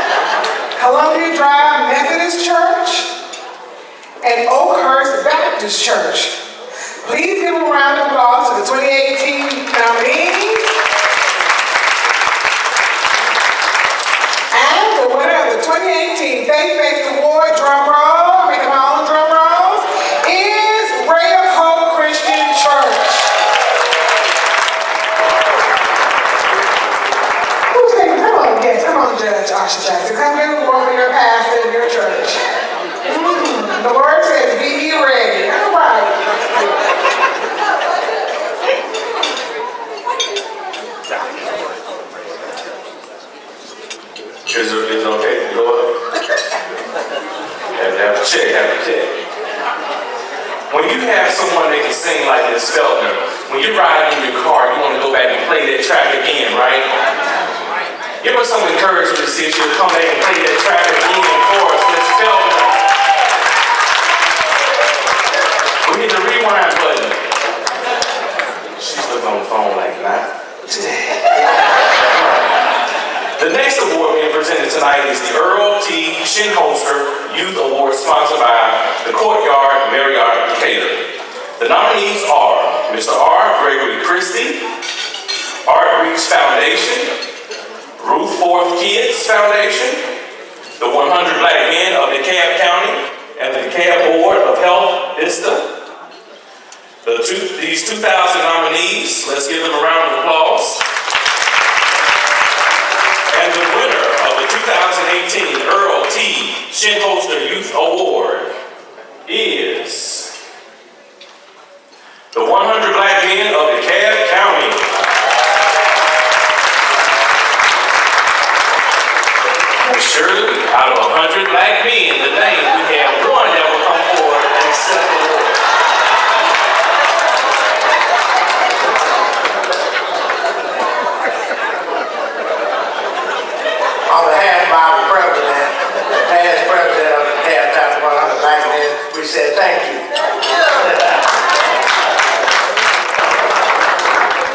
Baptist Church. Please give a round of applause to the 2018 nominees. And the winner of the 2018 Faith-Based Award, drum roll, making my own drum rolls, is Ray of Hope Christian Church. Who's saying, come on, yes, come on, Judge Asha Jackson. Come here, who will be your pastor in your church. The word says, be ye ready. All right. Is it okay to go up? Have a check. When you have someone that can sing like Miss Feltner, when you're riding in your car, you want to go back and play that track again, right? Give us some encouragement to see if she'll come back and play that track again for us, Miss Feltner. We hit the rewind button. She's looking on the phone like, not today. The next award being presented tonight is the Earl T. Shinholster Youth Award, sponsored by the Courtyard Marriott Decatur. The nominees are Mr. R. Gregory Christie, Art Reach Foundation, Ruth Forth Kids Foundation, the 100 Black Men of DeKalb County, and the DeKalb Board of Health Vista. These 2,000 nominees, let's give them a round of applause. And the winner of the 2018 Earl T. Shinholster Youth Award is the 100 Black Men of DeKalb County. And surely, out of 100 black men today, we have one that will come forward and accept the award. On behalf of our president, the past president of the DeKalb County 100 Black Men, we said thank you.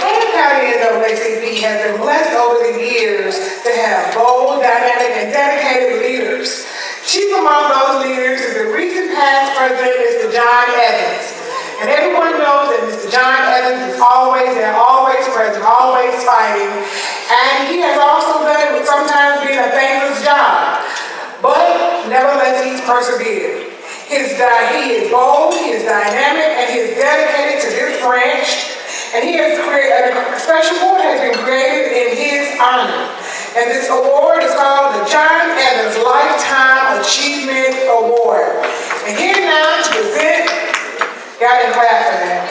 DeKalb County NAACP has been blessed over the years to have bold, dynamic, and dedicated leaders. Chief among those leaders is the recent past president, Mr. John Evans. And everyone knows that Mr. John Evans is always there, always present, always fighting. And he has also done what sometimes being a thankless job. But nevertheless, he's persevered. He is bold, he is dynamic, and he is dedicated to this branch. And he has created, a special award has been created in his honor. And this award is called the John Evans Lifetime Achievement Award. And here now to present, y'all didn't clap for that.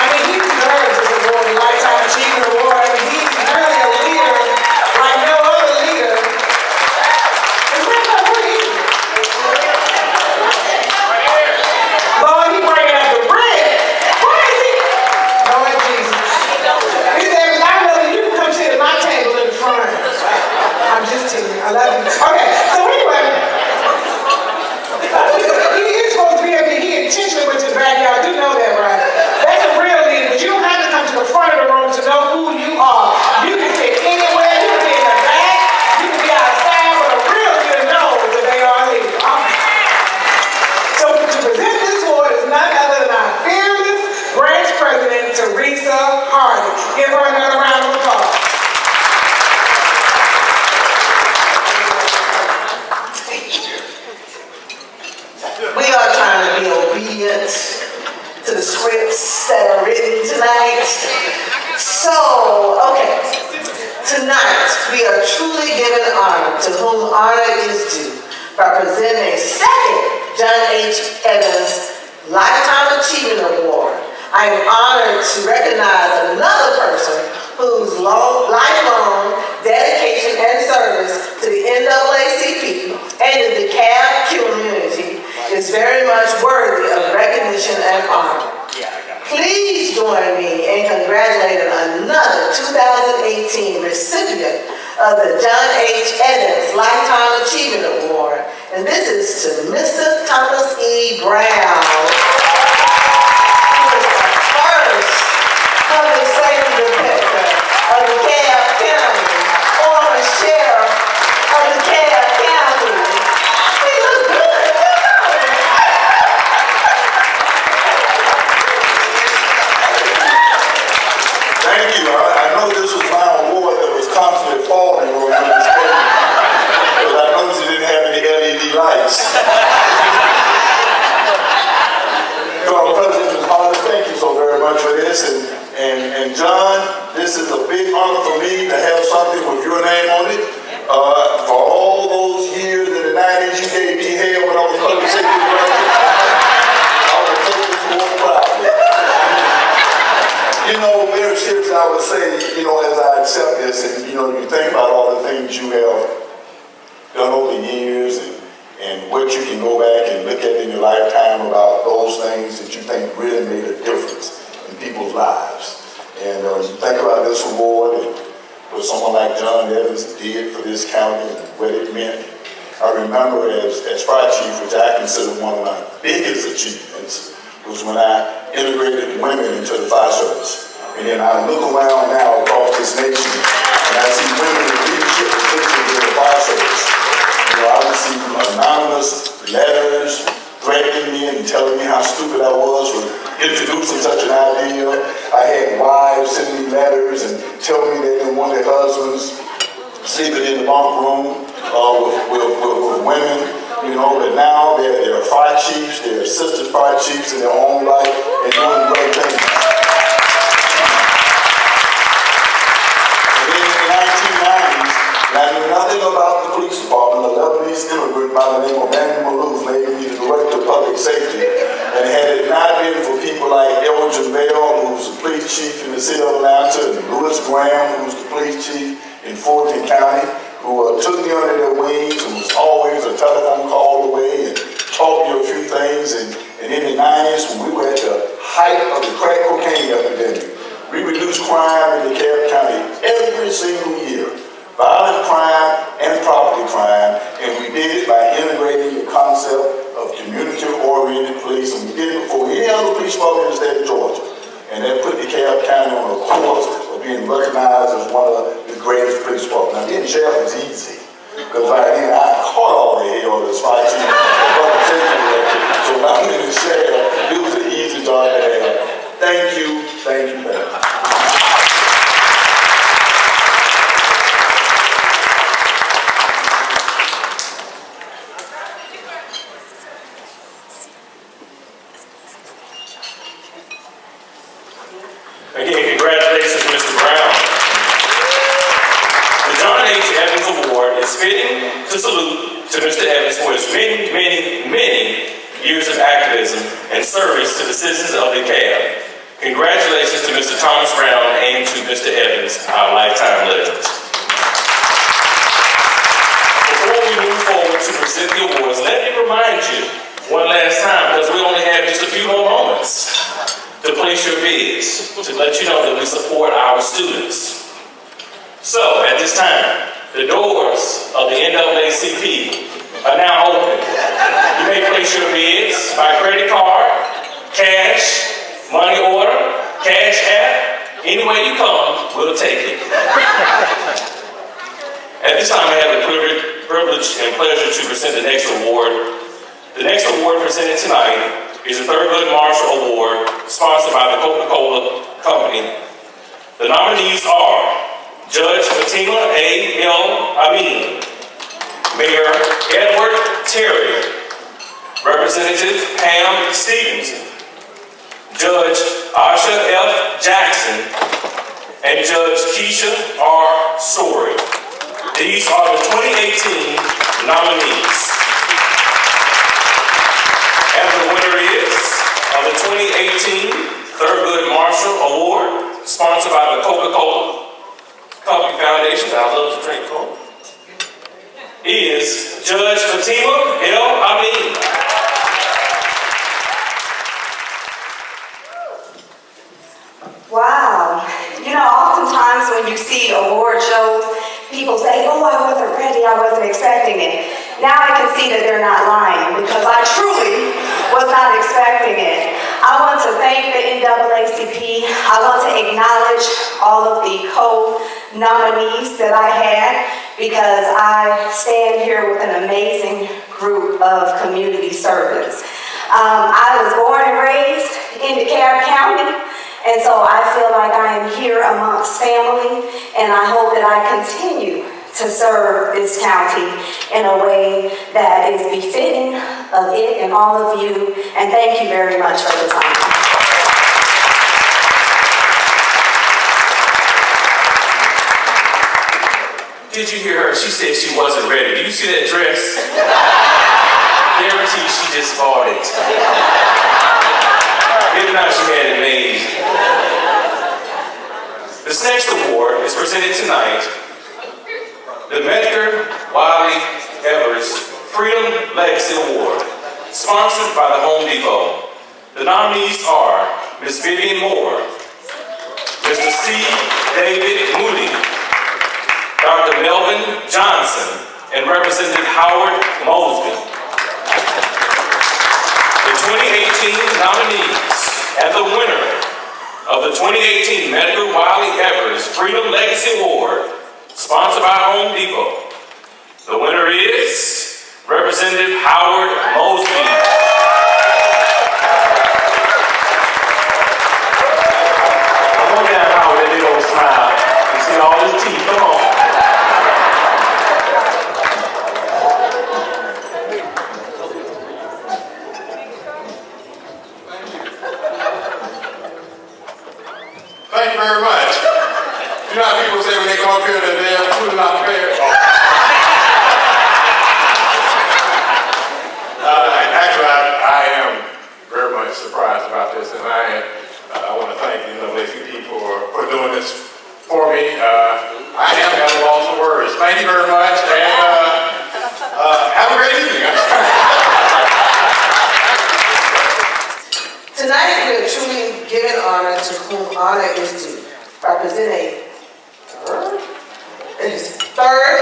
I mean, he deserves this award, the Lifetime Achievement Award. I mean, he's really a leader like no other leader. It's not that way. Lord, he bringing up the bread. Where is he? Lord Jesus. He said, I know that you can come sit at my table in the front. I'm just teasing. I love you. Okay, so anyway. He is supposed to be up here. He intentionally went to the back. Y'all do know that, right? That's a real leader, but you don't have to come to the front of the room to know who you are. You can sit anywhere. You can be in the back. You can be outside, but a real leader knows that they are a leader. So to present this award is none other than our fearless branch president, Teresa Hardy. Give her another round of applause. We are trying to be obedient to the scripts that are written tonight. So, okay. Tonight, we are truly giving honor to whom honor is due by presenting a second John H. Evans Lifetime Achievement Award. I am honored to recognize another person whose lifelong dedication and service to the NAACP and the DeKalb community is very much worthy of recognition and honor. Please join me in congratulating another 2018 recipient of the John H. Evans Lifetime Achievement Award, and this is to Mr. Thomas E. Brown, who is the first public safety director of DeKalb County, former sheriff of DeKalb County. this is a big honor for me to have something with your name on it. For all those years in the 90s you gave me hell when I was public safety director, I will take this more proudly. You know, very seriously, I would say, you know, as I accept this, and you know, you think about all the things you have done over the years, and what you can go back and look at in your lifetime about those things that you think really made a difference in people's lives. And you think about this award and what someone like John Evans did for this county and what it meant. I remember as fire chief, which I consider one of my biggest achievements, was when I integrated women into the fire service. And then I look around now across this nation and I see women in leadership positions in the fire service. You know, I receive anonymous letters threatening me and telling me how stupid I was for introducing such an idea. I had wives send me letters and tell me they didn't want their husbands sleeping in the bunk room with women. You know, but now they're fire chiefs, they're assistant fire chiefs in their own right and doing great things. And then in the 1990s, I knew nothing about the police department. A Lebanese immigrant by the name of Manny Malouf made me the director of public safety. And had it not been for people like Elgin Bell, who's the police chief in the city of Atlanta, and Louis Graham, who's the police chief in Fulton County, who took me under their wings and was always a telephone call away and taught me a few things. And in the 90s, when we were at the height of the crack cocaine epidemic, we reduced crime in DeKalb County every single year. Violent crime and property crime, and we did it by integrating the concept of community-oriented police, and we did it before any other police department in the state of Georgia. And that put DeKalb County on a course of being recognized as one of the greatest police departments. Now, being sheriff was easy, because by then I caught all the hell as fire chief, public safety director. So when I went in the sheriff, it was an easy job to have. Thank you, thank you, thank you. Again, congratulations, Mr. Brown. The John H. Evans Award is fitting to salute to Mr. Evans for his many, many, many years of activism and service to the citizens of DeKalb. Congratulations to Mr. Thomas Brown and to Mr. Evans, our lifetime legends. Before we move forward to present the awards, let me remind you one last time, because we only have just a few more moments, to place your bids, to let you know that we support our students. So, at this time, the doors of the NAACP are now open. You may place your bids by credit card, cash, money order, cash app. Any way you come, we'll take it. At this time, I have the privilege and pleasure to present the next award. The next award presented tonight is the Thurgood Marshall Award, sponsored by the Coca-Cola Company. The nominees are Judge Fatima A. L. Amin, Mayor Edward Terry, Representative Pam Stevenson, Judge Asha F. Jackson, and Judge Keisha R. Story. These are the 2018 nominees. And the winner is of the 2018 Thurgood Marshall Award, sponsored by the Coca-Cola Company Foundation, I love to drink Coke, is Judge Fatima L. Amin. Wow. You know, oftentimes when you see award shows, people say, oh, I wasn't ready, I wasn't expecting it. Now I can see that they're not lying, because I truly was not expecting it. I want to thank the NAACP. I want to acknowledge all of the co-nominees that I had, because I stand here with an amazing group of community servants. I was born and raised in DeKalb County, and so I feel like I am here amongst family, and I hope that I continue to serve this county in a way that is befitting of it and all of you, and thank you very much for this honor. Did you hear her? She said she wasn't ready. Do you see that dress? Guarantee she just bought it. If not, she had it made. This next award is presented tonight. The Medgar Wiley Evers Freedom Legacy Award, sponsored by the Home Depot. The nominees are Ms. Vivian Moore, Mr. C. David Moody, Dr. Melvin Johnson, and Representative Howard Mosby. The 2018 nominees and the winner of the 2018 Medgar Wiley Evers Freedom Legacy Award, sponsored by Home Depot. The winner is Representative Howard Mosby. Come on down, Howard, that big old smile. You see all his teeth, come on. Thank you very much. You know how people say when they come up here that they're food not prepared? Actually, I am very much surprised about this, and I want to thank the NAACP for doing this for me. I am at a loss for words. Thank you very much, and have a great evening. Tonight, we are truly giving honor to whom honor is due, representing his third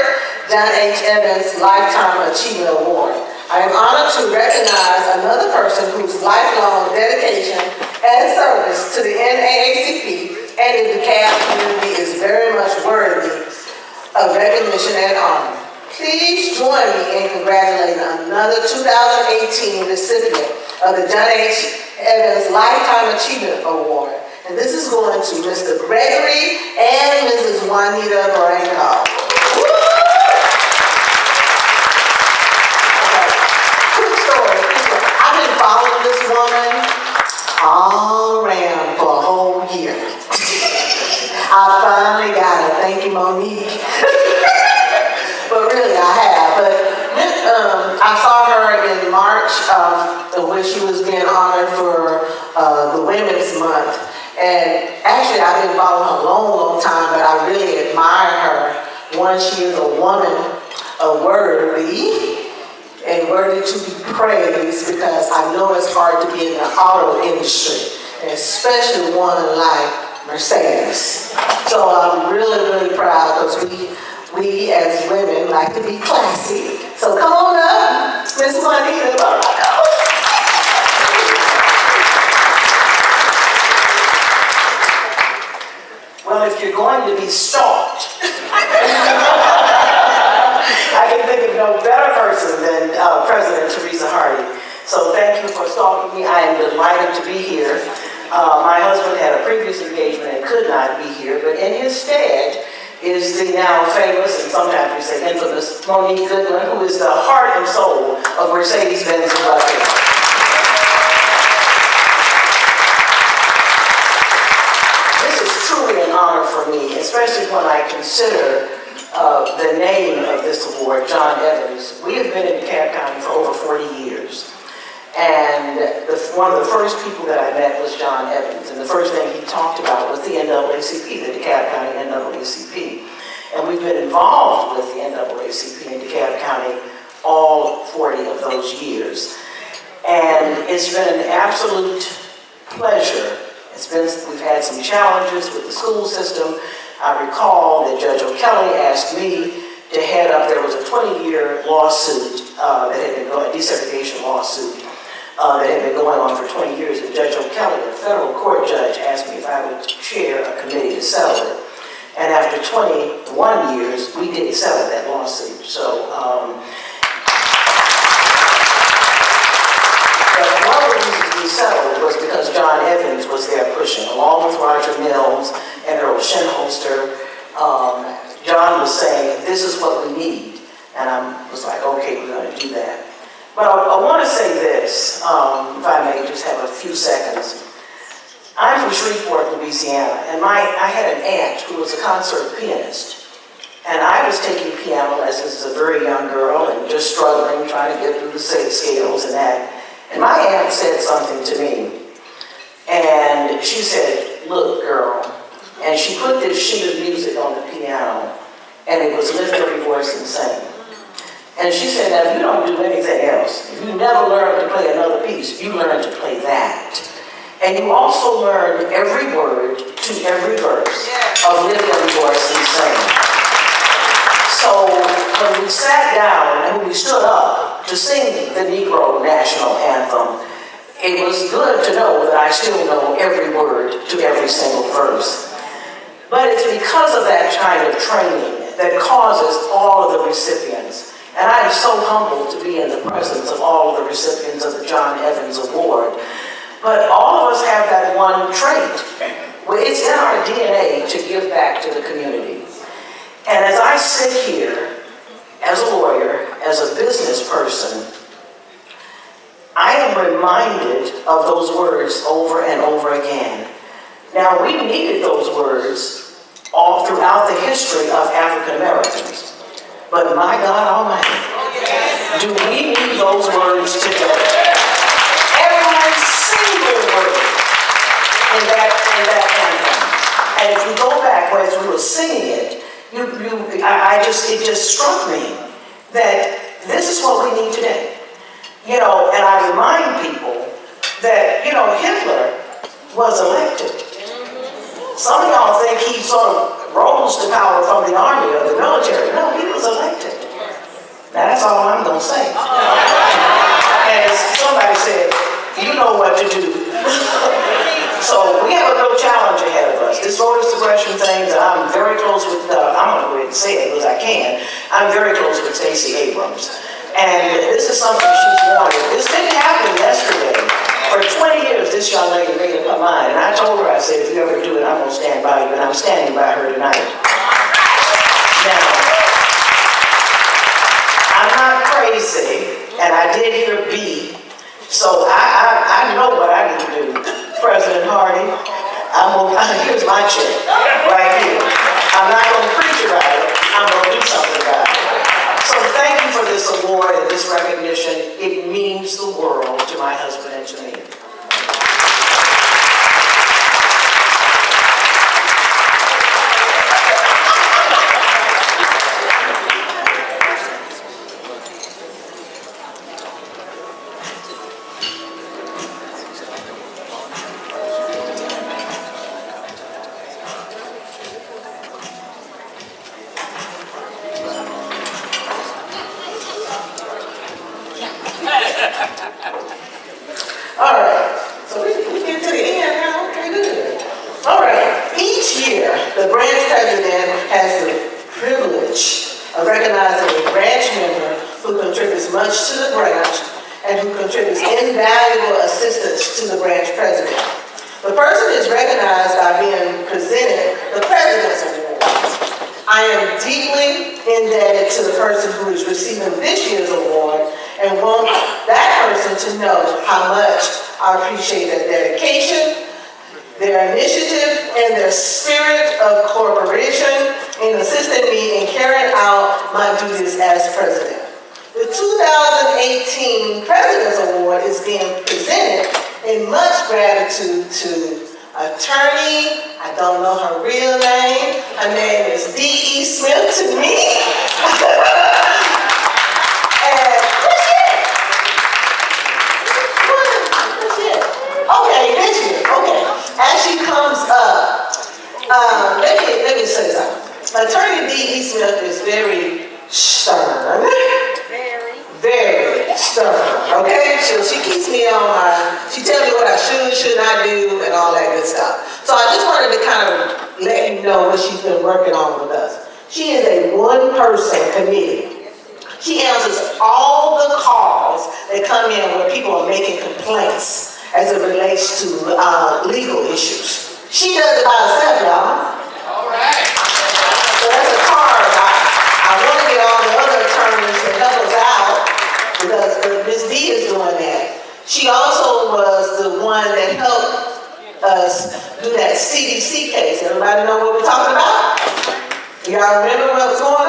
John H. Evans Lifetime Achievement Award. I am honored to recognize another person whose lifelong dedication and service to the NAACP and the DEKALB community is very much worthy of recognition and honor. Please join me in congratulating another 2018 recipient of the John H. Evans Lifetime Achievement Award. And this is going to Mr. Gregory and Mrs. Juanita Branco. Following this woman all around for a whole year. I finally got her. Thank you, Monique. But really, I have. But I saw her in March, when she was being honored for the Women's Month. And actually, I've been following her a long, long time, but I really admire her. One, she is a woman of worthy and worthy to be praised, because I know it's hard to be in the auto industry, and especially one like Mercedes. So I'm really, really proud, because we as women like to be classy. So come on up, Miss Juanita. Well, if you're going to be stalked, I can think of no better person than President Teresa Hardy. So thank you for stalking me. I am delighted to be here. My husband had a previous engagement and could not be here, but in his stead is the now famous, and sometimes we say infamous, Monique Goodman, who is the heart and soul of Mercedes-Benz and Buses. This is truly an honor for me, especially when I consider the name of this award, John Evans. We have been in DeKalb County for over 40 years. And one of the first people that I met was John Evans. And the first thing he talked about was the NAACP, the DeKalb County NAACP. And we've been involved with the NAACP in DeKalb County all 40 of those years. And it's been an absolute pleasure. We've had some challenges with the school system. I recall that Judge O'Kelly asked me to head up, there was a 20-year lawsuit that had been going, a desegregation lawsuit that had been going on for 20 years, and Judge O'Kelly, a federal court judge, asked me if I would chair a committee to settle it. And after 21 years, we did settle that lawsuit. So, one of the reasons we settled was because John Evans was there pushing, along with Roger Mills and Earl Shinholster. John was saying, this is what we need. And I was like, okay, we're going to do that. But I want to say this, if I may just have a few seconds. I'm from Shreveport, Louisiana, and I had an aunt who was a concert pianist. And I was taking piano lessons as a very young girl and just struggling, trying to get through the scales and that. And my aunt said something to me. And she said, look, girl. And she put this sheet of music on the piano, and it was lift every voice and sing. And she said, now, if you don't do anything else, if you never learn to play another piece, you learn to play that. And you also learn every word to every verse of lift every voice and sing. So when we sat down and when we stood up to sing the Negro National Anthem, it was good to know that I still know every word to every single verse. But it's because of that kind of training that causes all of the recipients. And I'm so humbled to be in the presence of all of the recipients of the John Evans Award. But all of us have that one trait. It's in our DNA to give back to the community. And as I sit here, as a lawyer, as a business person, I am reminded of those words over and over again. Now, we needed those words all throughout the history of African Americans. But my God Almighty, do we need those words today? Every single word in that anthem. And if you go back as we were singing it, it just struck me that this is what we need today. You know, and I remind people that, you know, Hitler was elected. Some of y'all think he sort of rose to power from the army or the military. No, he was elected. Now that's all I'm going to say. As somebody said, you know what to do. So we have a real challenge ahead of us. This voter suppression thing, I'm very close with, I'm going to go ahead and say it because I can. I'm very close with Stacey Abrams. And this is something she's wanted. This didn't happen yesterday. For 20 years, this young lady made up her mind. And I told her, I said, if you ever do it, I'm going to stand by you. And I'm standing by her tonight. Now, I'm not crazy. And I did hear B. So I know what I need to do. President Hardy, here's my check right here. I'm not going to preach about it. I'm going to do something about it. So thank you for this award and this recognition. It means the world to my husband and to me. All right, so we get to the end now. Okay, good. All right, each year the branch president has the privilege of recognizing a branch member who contributes much to the branch and who contributes invaluable assistance to the branch president. The person is recognized by being presented the President's Award. I am deeply indebted to the person who is receiving this year's award and want that person to know how much I appreciate their dedication, their initiative, and their spirit of cooperation in assisting me in carrying out my duties as president. The 2018 President's Award is being presented in much gratitude to attorney, I don't know her real name. Her name is D.E. Smith to me. And where's she at? Okay, there she is. Okay. As she comes up, let me say something. Attorney D.E. Smith is very stern. Very stern, okay? She keeps me on she tells me what I should not do, and all that good stuff. So I just wanted to kind of let you know what she's been working on with us. She is a one-person committee. She answers all the calls that come in where people are making complaints as it relates to legal issues. She does it by herself, y'all. All right. So that's a card. I want to get all the other attorneys to help us out because Ms. D is doing that. She also was the one that helped us do that CDC case. Everybody know what we're talking about? Y'all remember what was going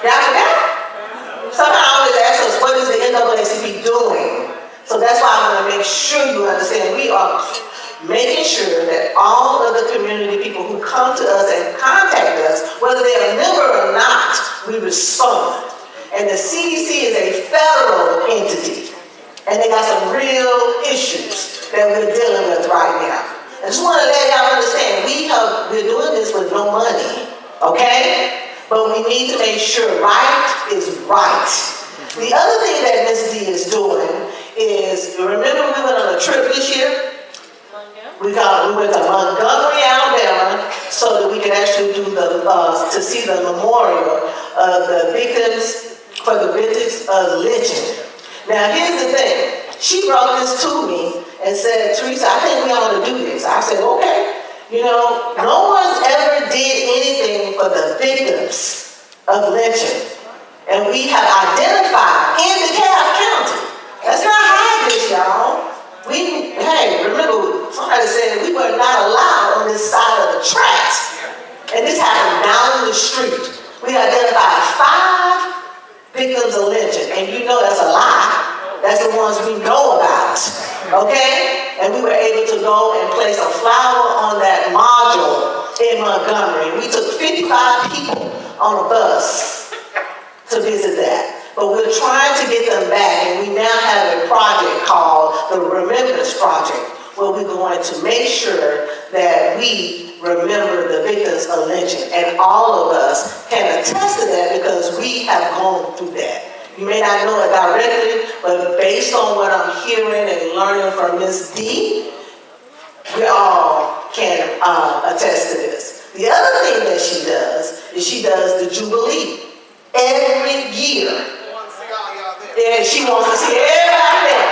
Y'all forgot? Somehow always ask us, what is the NAACP doing? So that's why I want to make sure you understand we are making sure that all of the community people who come to us and contact us, whether they're a member or not, we respond. And the CDC is a federal entity, and they got some real issues that we're dealing with right now. I just want to let y'all understand, we're doing this with no money, okay? But we need to make sure right is right. The other thing that Ms. D is doing is, remember we went on a trip this year? We went to Montgomery, Alabama, so that we could actually do to see the memorial of the victims, for the victims of lynching. Now here's the thing, she brought this to me and said, Teresa, I think we ought to do this. I said, okay. You know, no one's ever did anything for the victims of lynching. And we have identified in DeKalb County. Let's not hide this, y'all. Hey, remember, somebody said we were not allowed on this side of the tracks. And this happened down the street. We identified 5 victims of lynching. And you know that's a lie. That's the ones we know about. Okay? And we were able to go and place a flower on that module in Montgomery. We took 55 people on a bus to visit that. But we're trying to get them back, and we now have a project called the Remembrance Project, where we're going to make sure that we remember the victims of lynching. And all of us can attest to that because we have gone through that. You may not know it directly, but based on what I'm hearing and learning from Ms. D, we all can attest to this. The other thing that she does is she does the Jubilee every year. And she wants to see everybody there.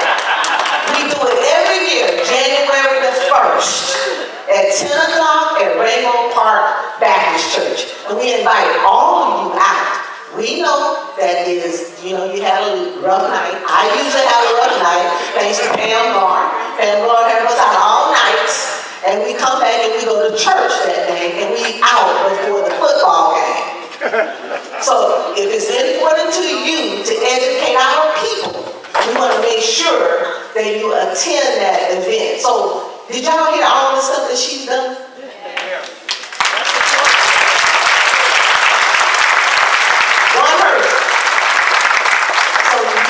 We do it every year, January the 1st, at 10 o'clock at Rainbow Park Baptist Church. And we invite all of you out. We know that you had a rough night. I usually have a rough night, thanks to Pam Gar. Pam Gar has us out all nights. And we come back and we go to church that day, and we out before the football game. So if it's important to you to educate our people, we want to make sure that you attend that event. So did y'all hear all the stuff that she's done?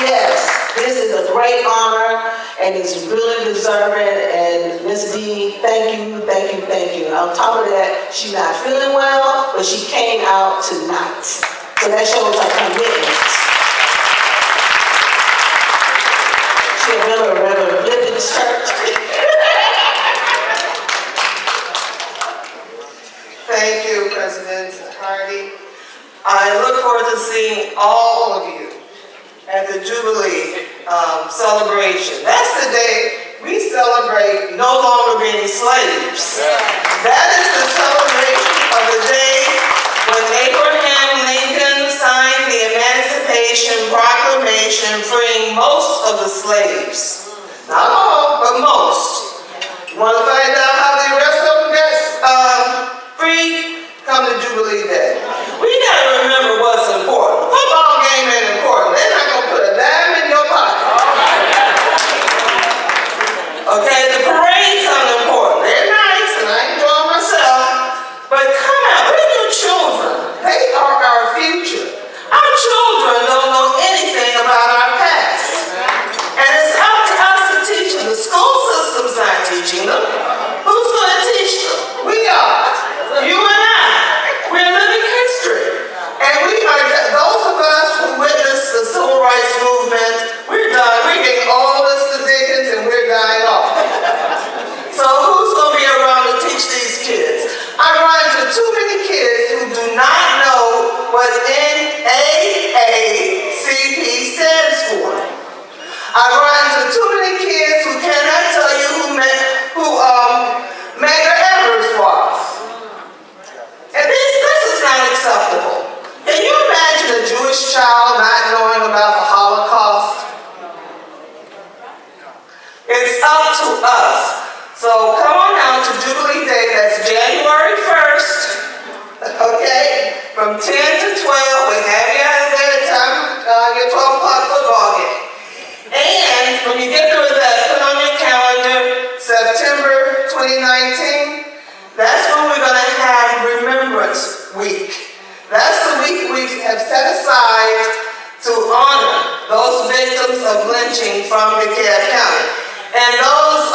Yes, this is a great honor, and it's really deserving, and Ms. D, thank you, thank you, thank you. On top of that, she's not feeling well, but she came out tonight. So that shows her commitment. She's a member of Reverend Flippin's church. Thank you, President Hardy. I look forward to seeing all of you at the Jubilee celebration. That's the day we celebrate no longer being slaves. That is the celebration of the day when Abraham Lincoln signed the Emancipation Proclamation freeing most of the slaves. Not all, but most. You want to find out how the rest of them got freed? Come to Jubilee Day. We got to remember what's important. Football game ain't important. They're not going to put a dime in your pocket. Okay, the parade's unimportant. They're nice and I enjoy myself. But come out, bring your children. They are our future. Our children don't know anything about our past. And it's up to us to teach them. The school system's not teaching them. Who's going to teach them? We are. You and I. We're living history. And we are, those of us who witnessed the civil rights movement, we're done. We're getting old as the Dickens and we're dying off. So who's going to be around to teach these kids? I run into too many kids who do not know what NAACP stands for. I run into too many kids who cannot tell you who Medgar Evers was. And this is not acceptable. Can you imagine a Jewish child not knowing about the Holocaust? It's up to us. So come on out to Jubilee Day. That's January 1st. Okay? From 10 to 12, we have you from DeKalb County. And those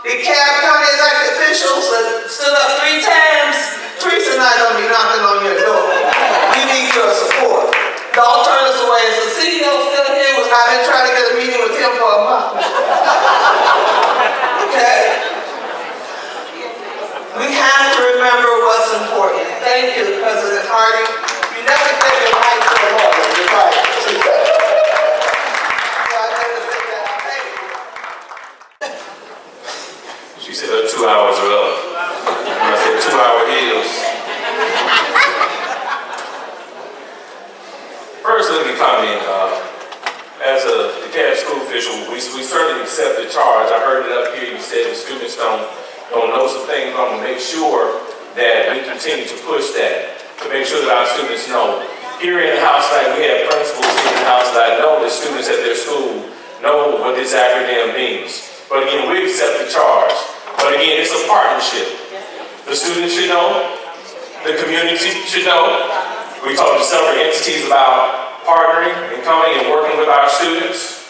DeKalb County elected officials that stood up 3 times, Teresa and I don't be knocking on your door. We need your support. Don't turn us away. Is the CEO still here? I've been trying to get a meeting with him for a month. Okay? We have to remember what's important. Thank you, President Harding. You never take your right to a lawyer. You're right. She said her 2 hours are up. When I said 2-hour heels. First, let me comment. As a DeKalb school official, we certainly accept the charge. I heard it up here. You said the students don't know some things. I'm going to make sure that we continue to push that, to make sure that our students know. Here in the house tonight, we have principals here in the house that I know the students at their school know what this acronym means. But again, we accept the charge. But again, it's a partnership. The students should know. The community should know. We talked to several entities about partnering and coming and working with our students.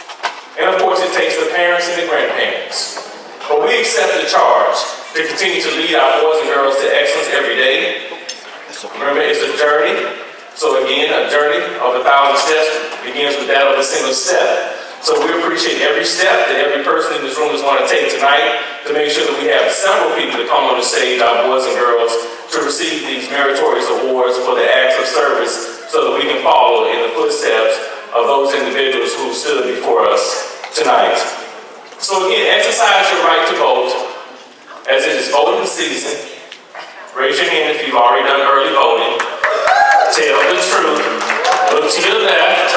And of course, it takes the parents and the grandparents. But we accept the charge to continue to lead our boys and girls to excellence every day. Remember, it's a journey. So again, a journey of 1,000 steps begins with that of a single step. So we appreciate every step that every person in this room is going to take tonight to make sure that we have several people to come on the stage, our boys and girls, to receive these meritorious awards for their acts of service so that we can follow in the footsteps of those individuals who stood before us tonight. So again, exercise your right to vote as it is voting season. Raise your hand if you've already done early voting. Tell the truth. Look to your left,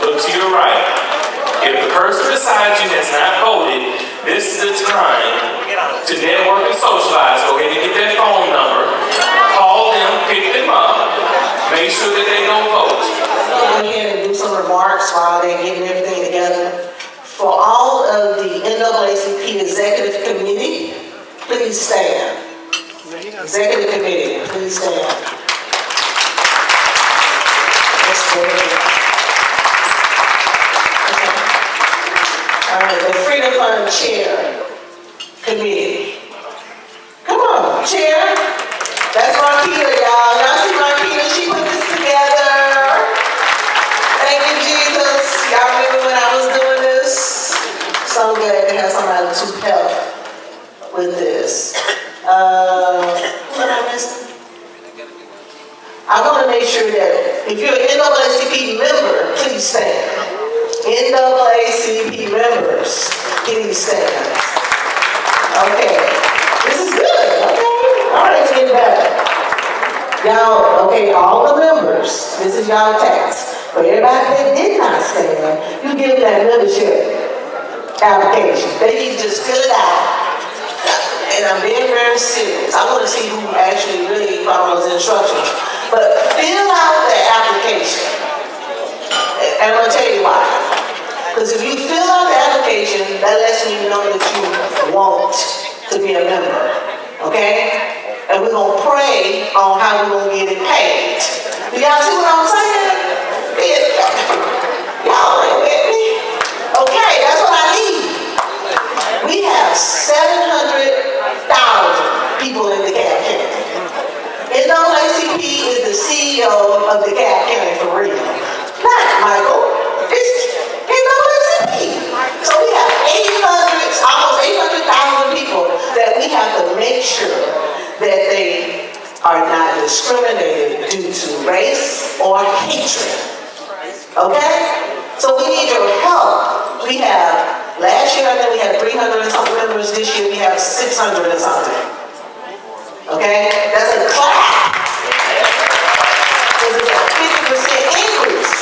look to your right. If the person beside you has not voted, this is the time to network and socialize. Go ahead and get that phone number, call them, pick them up, make sure that they don't vote. Go ahead and do some remarks while they're getting everything together. For all of the NAACP Executive Committee, please stand. Executive Committee, please stand. That's good. All right, the Freedom Fund Chair Committee. Come on, Chair. That's Marquita, y'all. Y'all see Marquita? She put this together. Thank you, Jesus. Y'all remember when I was doing this? So glad to have somebody to help with this. What am I missing? I want to make sure that if you're an NAACP member, please stand. NAACP members, please stand. Okay, this is good. Okay, all right, it's getting better. Y'all, okay, all the members, this is y'all task. For everybody that did not stand, you give them that membership application. They need to just fill it out. And I'm being very serious. I want to see who actually really follows instructions. But fill out the application. And I'm going to tell you why. Because if you fill out the application, that lets me know that you want to be a member. Okay? And we're going to pray on how we're going to get it paid. Do y'all see what I'm saying? Y'all ain't with me? Okay, that's what I need. We have 700,000 people in DeKalb County. NAACP is the CEO of DeKalb County for real. Not Michael. It's NAACP. So we have almost 800,000 people that we have to make sure that they are not discriminated due to race or hatred. Okay? So we need your help. We have, last year I think we had 300 and something members. This year we have 600 and something. Okay? That's a clap. This is a 50% increase.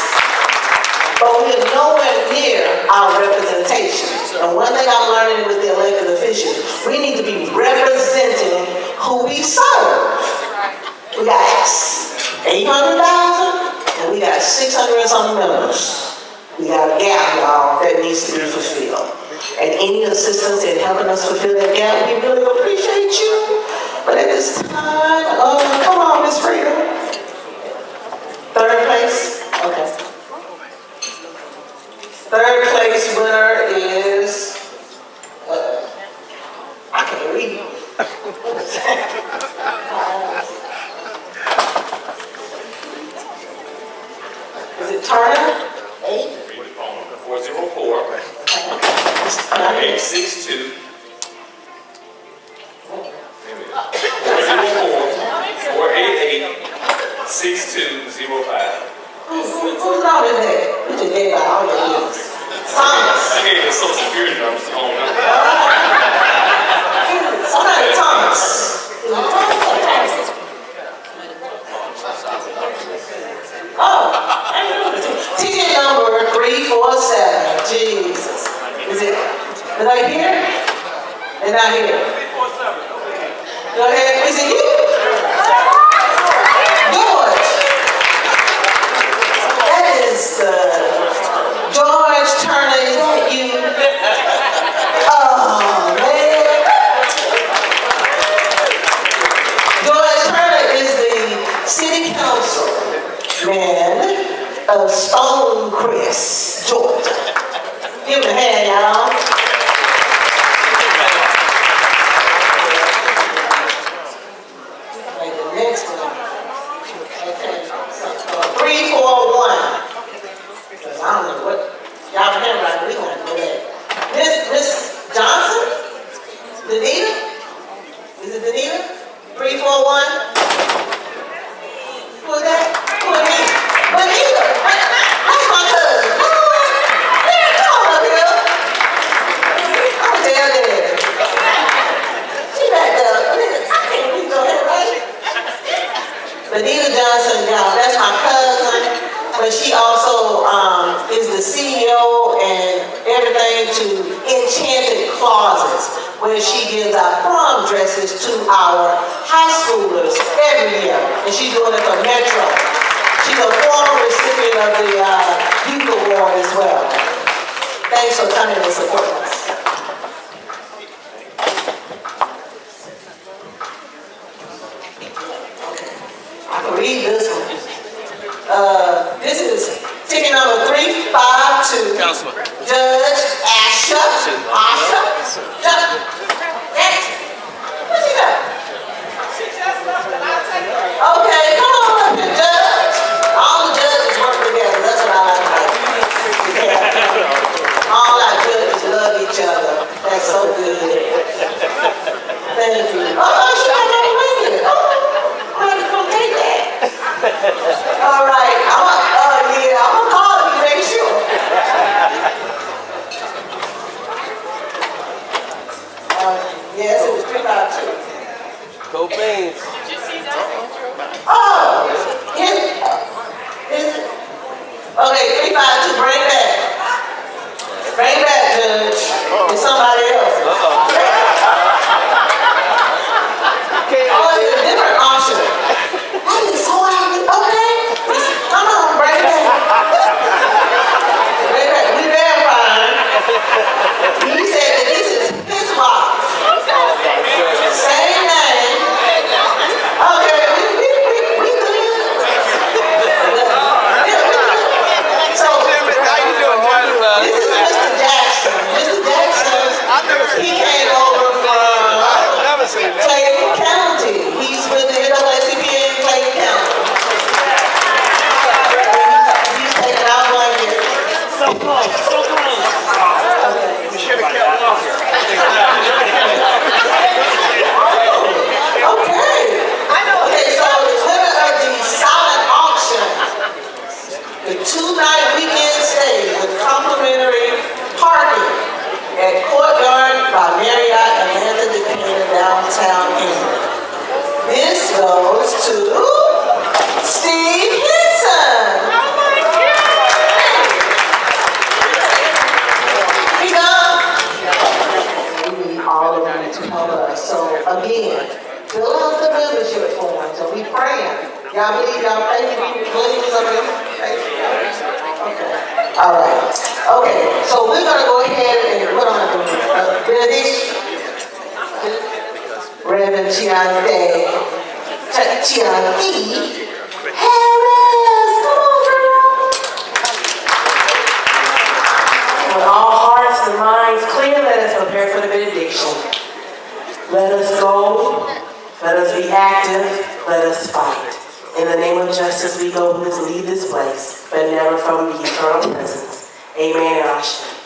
But we're nowhere near our representation. And one thing I'm learning with the elected officials, we need to be representing who we serve. We got 800,000 and we got 600 and something members. We got a gap, y'all, that needs to be fulfilled. And any assistance in helping us fulfill that gap, we really appreciate you. But at this time, come on, Miss Freedom. Third place? Okay. Third place winner 6205. Who's number is that? We just gave out all your names. Thomas. I gave the social security number to home number. Somebody, Thomas. Oh, ticket number 347. Jesus. Is I here? They're not here. Go ahead. Is it you? George. That is George Turner. Is that you? Oh, man. George Turner is the city councilman of Stonecrest, Georgia. Give him a hand, y'all. Right, the next one. Okay. 341. Because I don't know what y'all handwriting we want to do that. Miss Johnson? Danita? Is it Danita? 341? Who is that? Who is that? Danita. That's my cousin. Benita Johnson, y'all, that's my cousin, but she also is the CEO and everything to Enchanted Closets, where she gives out prom dresses to our high schoolers every year, and she's doing it for Metro. She's a former recipient of the Youth Award as well. Thanks for coming and supporting us. Read this one. This is ticket number 352. Councilman. Judge Asha. What she got? Okay, come on up here, Judge. All the judges work together. That's what I like. All our judges love each other. That's so good. Thank you. Oh, she got that blanket. Oh, I had to come take that. All right, I'm gonna call you to make sure. Yes, it was 352. Copain. Oh, is it? Okay, 352, bring back. Bring back, Judge. It's somebody else. Oh, it's a different option. That is so out. Okay. Come on, bring it back. Bring it back. We verified. He said that this is his box. Same name. Okay, we good. So, this is Mr. Jackson. Mr. Jackson, he came over from Clayton County. He's with the NAACP in Clayton County. He's taking out blanket. So close, so close. We should have kept walking. Okay. I know. Okay, so the winner of the silent auction, the 2-night weekend stay with complimentary parking at Courtyard by Marriott Atlanta Decatur downtown England. This goes to Steve Hinson. Oh my God! We need all of you to help us. So again, fill out the membership forms and we praying. Y'all believe y'all pray for me? Believe something? Okay. All right. Okay. So we're gonna go ahead and put on the benediction. Reverend Chiante Harris, come on, girl. With all hearts and minds clear, let us prepare for the benediction. Let us go. Let us be active. Let us fight. In the name of justice, we go, let's leave this place, but never from the eternal presence. Amen and Asha.